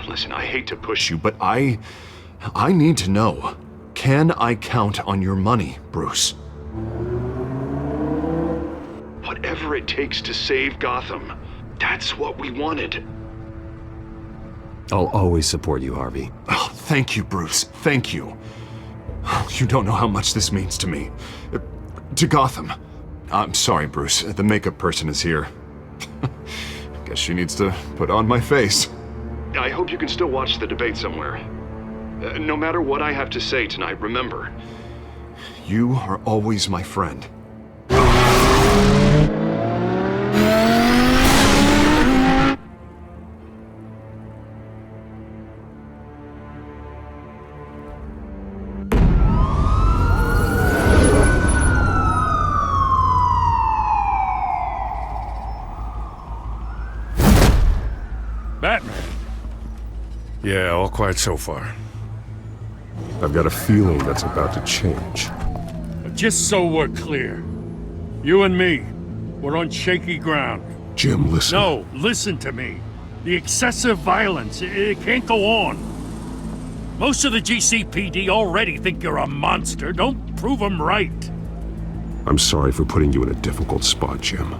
S2: Listen, I hate to push you,
S9: but I need to know. Can I count on your money, Bruce?
S2: Whatever it takes to save Gotham, that's what we wanted.
S7: I'll always support you, Harvey.
S9: Oh, thank you, Bruce. Thank you. You don't know how much this means to me. To Gotham. I'm sorry, Bruce. The makeup person is here. Guess she needs to put on my face.
S2: I hope you can still watch the debate somewhere. No matter what I have to say tonight, remember.
S9: You are always my friend.
S4: Batman. Yeah, all quiet so far.
S9: I've got a feeling that's about to change.
S4: Just so we're clear, you and me, we're on shaky ground.
S9: Jim, listen.
S4: No, listen to me. The excessive violence, it can't go on. Most of the GCPD already think you're a monster. Don't prove them right.
S9: I'm sorry for putting you in a difficult spot, Jim.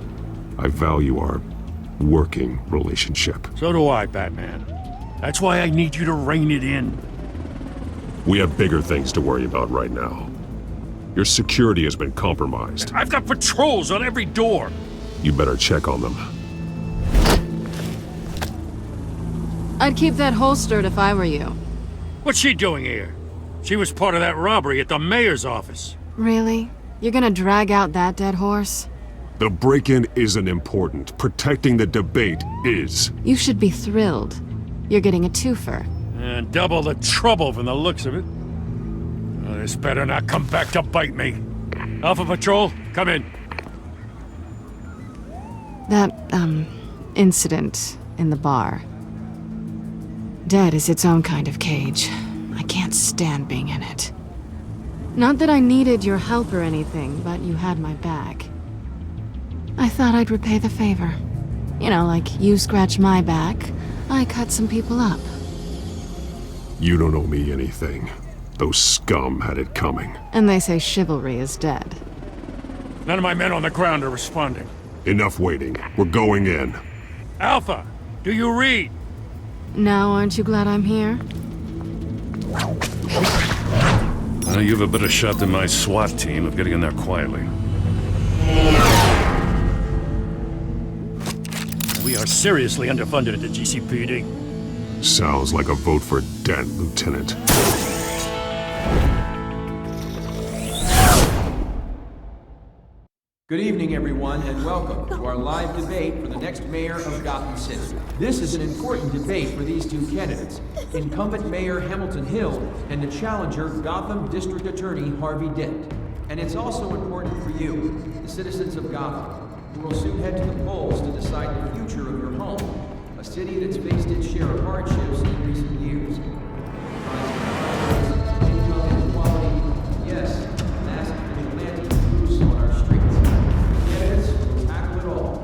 S9: I value our working relationship.
S4: So do I, Batman. That's why I need you to rein it in.
S9: We have bigger things to worry about right now. Your security has been compromised.
S4: I've got patrols on every door.
S9: You better check on them.
S18: I'd keep that holstered if I were you.
S4: What's she doing here? She was part of that robbery at the mayor's office.
S18: Really? You're gonna drag out that dead horse?
S9: The break-in isn't important. Protecting the debate is.
S18: You should be thrilled. You're getting a twofer.
S4: And double the trouble from the looks of it. Well, this better not come back to bite me. Alpha Patrol, come in.
S18: That, incident in the bar. Dead is its own kind of cage. I can't stand being in it. Not that I needed your help or anything, but you had my back. I thought I'd repay the favor. You know, like you scratch my back, I cut some people up.
S9: You don't owe me anything. Those scum had it coming.
S18: And they say chivalry is dead.
S4: None of my men on the ground are responding.
S9: Enough waiting. We're going in.
S4: Alpha, do you read?
S18: Now aren't you glad I'm here?
S4: Well, you have a better shot than my SWAT team of getting in there quietly. We are seriously underfunded at the GCPD.
S9: Sounds like a vote for Dent, Lieutenant.
S5: Good evening, everyone, and welcome to our live debate for the next mayor of Gotham City. This is an important debate for these two candidates, incumbent Mayor Hamilton Hill and the challenger Gotham District Attorney Harvey Dent. And it's also important for you, the citizens of Gotham, who will soon head to the polls to decide the future of your home, a city that's faced its share of hardships in recent years. Income inequality, yes, massive vigilante abuse on our streets. Candidates will tackle it all.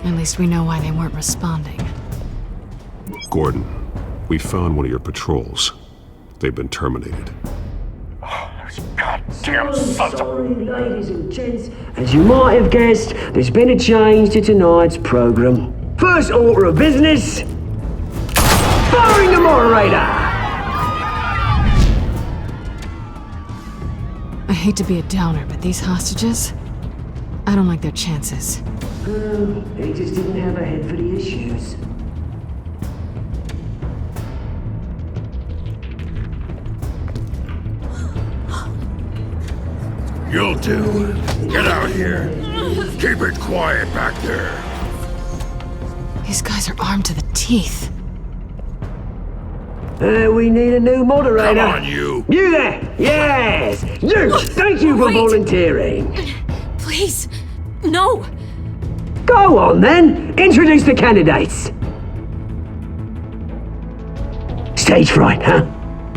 S18: At least we know why they weren't responding.
S7: Gordon, we found one of your patrols. They've been terminated.
S10: Goddamn sons of... Ladies and gents, as you might have guessed, there's been a change to tonight's program. First order of business, firing the moderator!
S18: I hate to be a downer, but these hostages, I don't like their chances.
S10: He just didn't have a head for the issues.
S13: You'll do. Get out here. Keep it quiet back there.
S18: These guys are armed to the teeth.
S10: We need a new moderator.
S13: Come on, you.
S10: You there! Yes! You! Thank you for volunteering.
S3: Please, no.
S10: Go on then. Introduce the candidates. Stage fright, huh?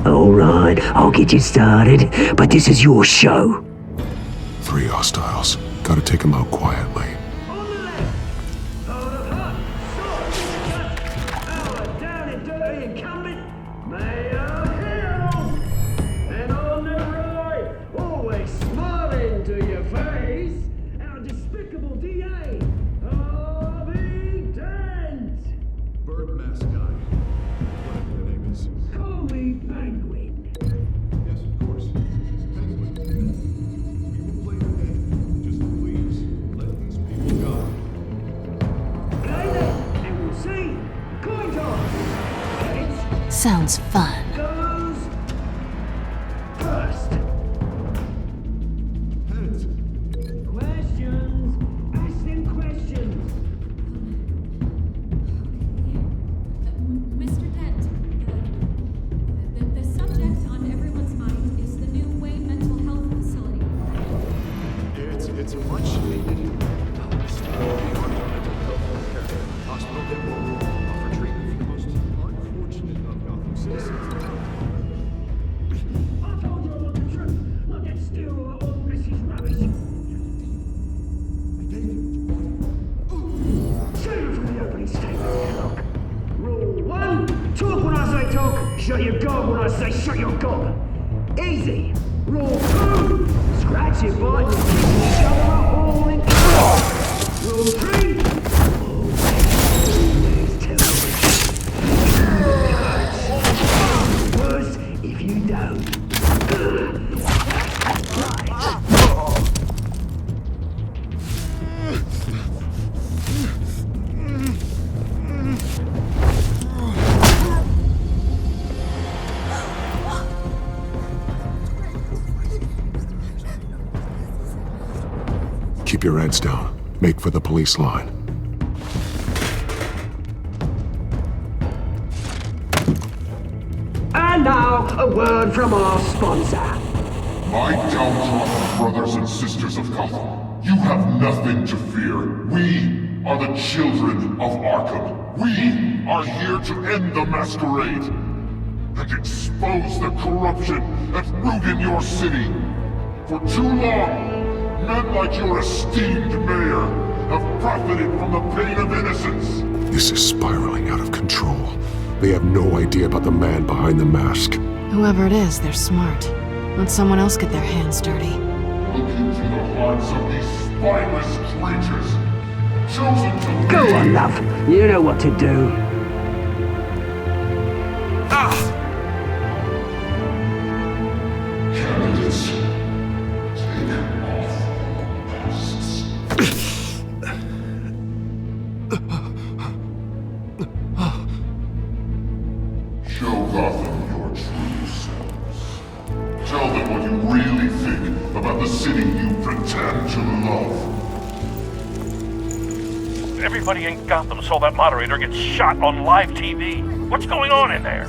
S10: All right, I'll get you started, but this is your show.
S9: 3 hostiles. Gotta take them out quietly.
S18: Sounds fun.
S10: Goes first. Questions. Ask them questions.
S3: Mr. Dent, the subject on everyone's mind is the new Wayne Mental Health Facility.
S2: It's a much needed hospital that will offer treatment for the most unfortunate of Gotham citizens.
S10: I told you about the truth. Look at still all Mrs. Rubbish. Save it from the opening statement, Doc. Rule 1, talk when I say talk, shut your gob when I say shut your gob. Easy. Rule 2, scratch your bite and kiss each other up all in. Rule 3, worse if you don't.
S9: Keep your heads down. Make for the police line.
S10: And now, a word from our sponsor.
S12: My downtrodden brothers and sisters of Gotham, you have nothing to fear. We are the children of Arkham. We are here to end the masquerade and expose the corruption that ruin your city. For too long, men like your esteemed mayor have profited from the pain of innocence.
S9: This is spiraling out of control. They have no idea about the man behind the mask.
S18: Whoever it is, they're smart. Let someone else get their hands dirty.
S12: Look into the hearts of these spineless creatures, chosen to
S10: Go
S12: lead.
S10: on, love. You know what to do.
S12: Candidates, take off masks. Show Gotham your true selves. Tell them what you really think about the city you pretend to love.
S4: Everybody in Gotham saw that moderator get shot on live TV. What's going on in there?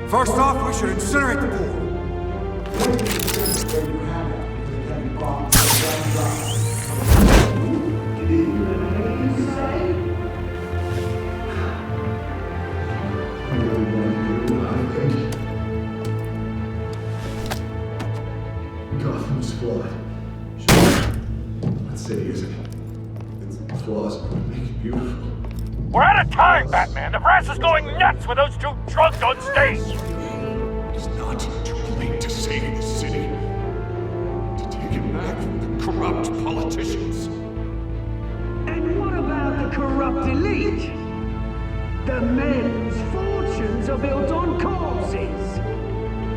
S22: First off, we should incinerate the pool.
S2: Gotham's flawed. What city is it?
S1: Flaws make it beautiful.
S11: We're out of time, Batman! The brass is going nuts with those two drunks on stage!
S12: It's not too late to save the city. To take it back from the corrupt politicians.
S10: And what about the corrupt elite? The men whose fortunes are built on corpses.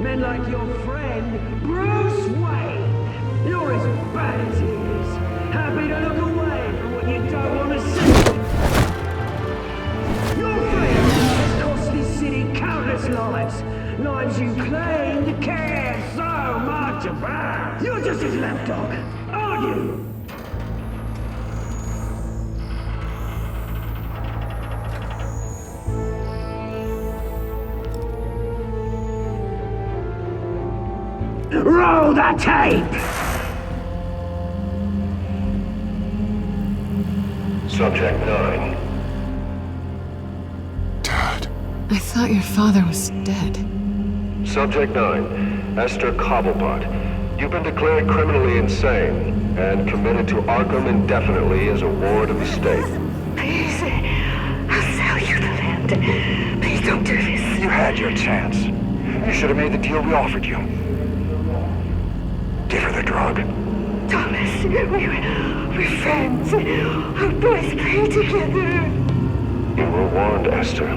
S10: Men like your friend, Bruce Wayne. You're as bad as he is. Happy to look away from what you don't want to see. Your friend has cost this city countless lives. Lives you claim to care so much about. You're just his lapdog, aren't you? Roll the tape!
S17: Subject 9.
S18: I thought your father was dead.
S17: Subject 9. Esther Cobblepot. You've been declared criminally insane and committed to Arkham indefinitely as a ward of the state.
S10: Please, I'll sell you the land. Please don't do this.
S17: You had your chance. You should have made the deal we offered you. Give her the drug.
S10: Thomas, we're friends. Our boys play together.
S17: You were warned, Esther.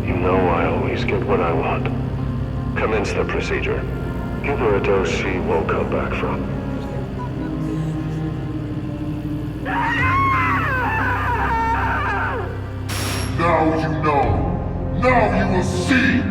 S17: You know I always get what I want. Commence the procedure. Give her a dose she won't come back from.
S12: Now you know. Now you will see.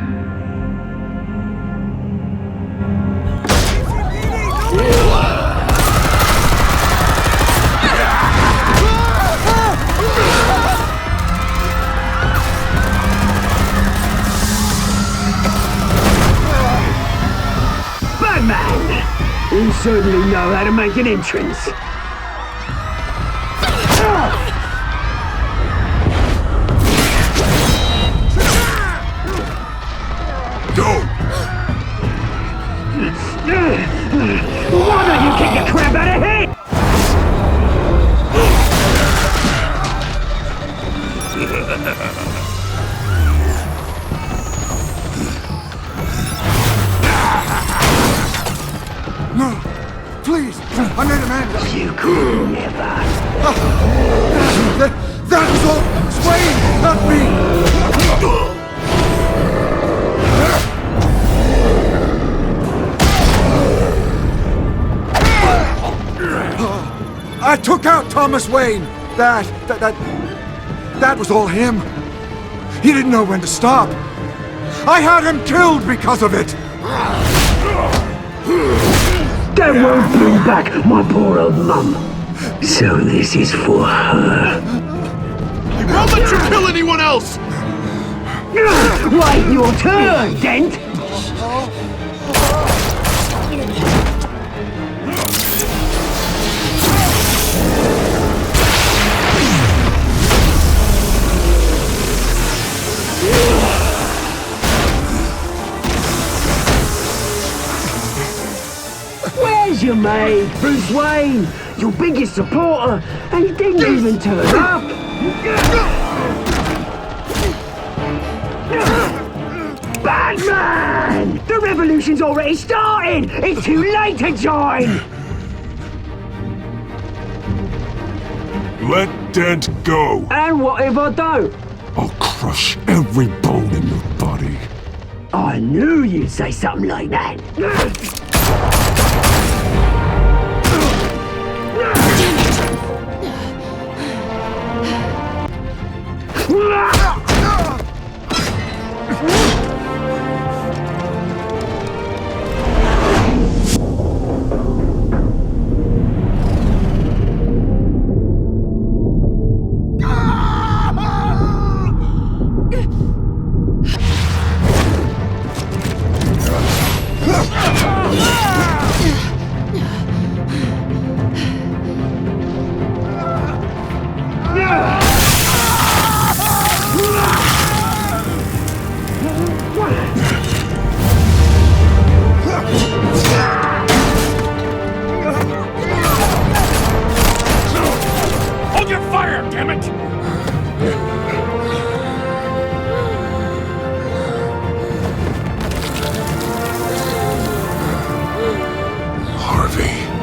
S10: You certainly know how to make an entrance.
S12: Go!
S10: Why don't you kick the crap out of him?
S16: No! Please! I made a man!
S10: You could never!
S16: That was all Swain, not me! I took out Thomas Wayne! That was all him! He didn't know when to stop! I had him killed because of it!
S10: That won't bring back my poor old mum. So this is for her.
S12: I won't let you kill anyone else!
S10: Wait your turn, Dent! Where's your mate, Bruce Wayne? Your biggest supporter, and he didn't even turn up. Batman! The revolution's already started! It's too late to join!
S12: Let Dent go!
S10: And what if I don't?
S12: I'll crush every bone in your body.
S10: I knew you'd say something like that.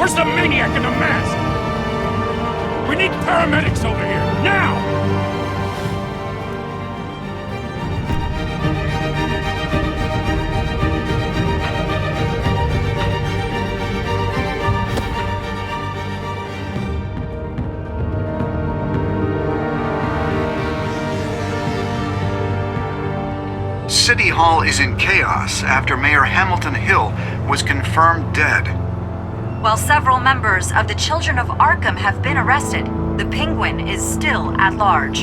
S4: Where's the maniac in the mask? We need paramedics over here, now!
S21: City Hall is in chaos after Mayor Hamilton Hill was confirmed dead.
S20: While several members of the Children of Arkham have been arrested, the Penguin is still at large.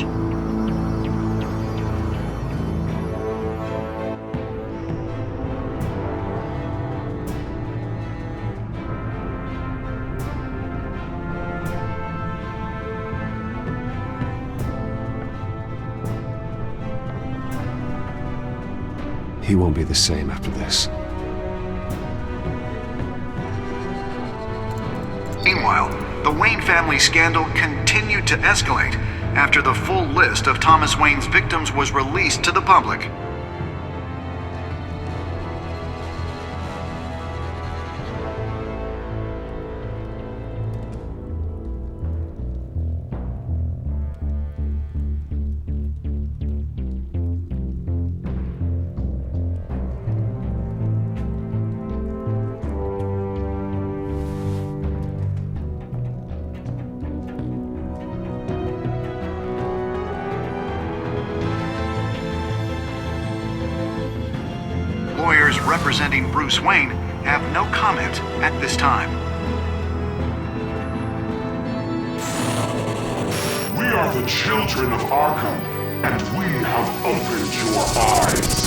S7: He won't be the same after this.
S21: Meanwhile, the Wayne family scandal continued to escalate after the full list of Thomas Wayne's victims was released to the public. Lawyers representing Bruce Wayne have no comment at this time.
S12: We are the children of Arkham, and we have opened your eyes.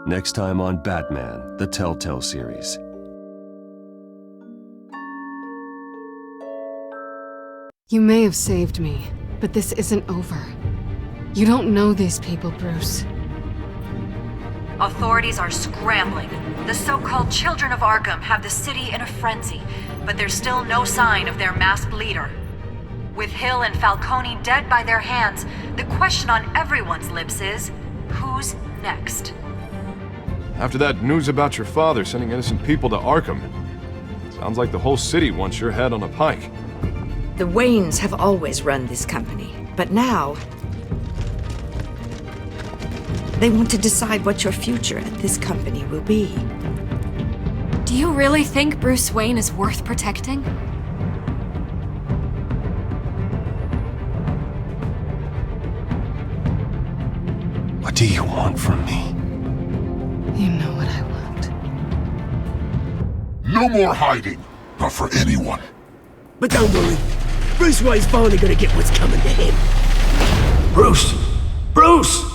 S7: Next time on Batman, the Telltale Series.
S18: You may have saved me, but this isn't over. You don't know these people, Bruce.
S20: Authorities are scrambling. The so-called Children of Arkham have the city in a frenzy, but there's still no sign of their masked leader. With Hill and Falcone dead by their hands, the question on everyone's lips is, who's next?
S2: After that news about your father sending innocent people to Arkham, sounds like the whole city wants your head on a pike.
S14: The Waynes have always run this company, but now they want to decide what your future at this company will be.
S3: Do you really think Bruce Wayne is worth protecting?
S7: What do you want from me?
S18: You know what I want.
S12: No more hiding, not for anyone.
S11: But don't worry, Bruce Wayne's finally gonna get what's coming to him. Bruce! Bruce!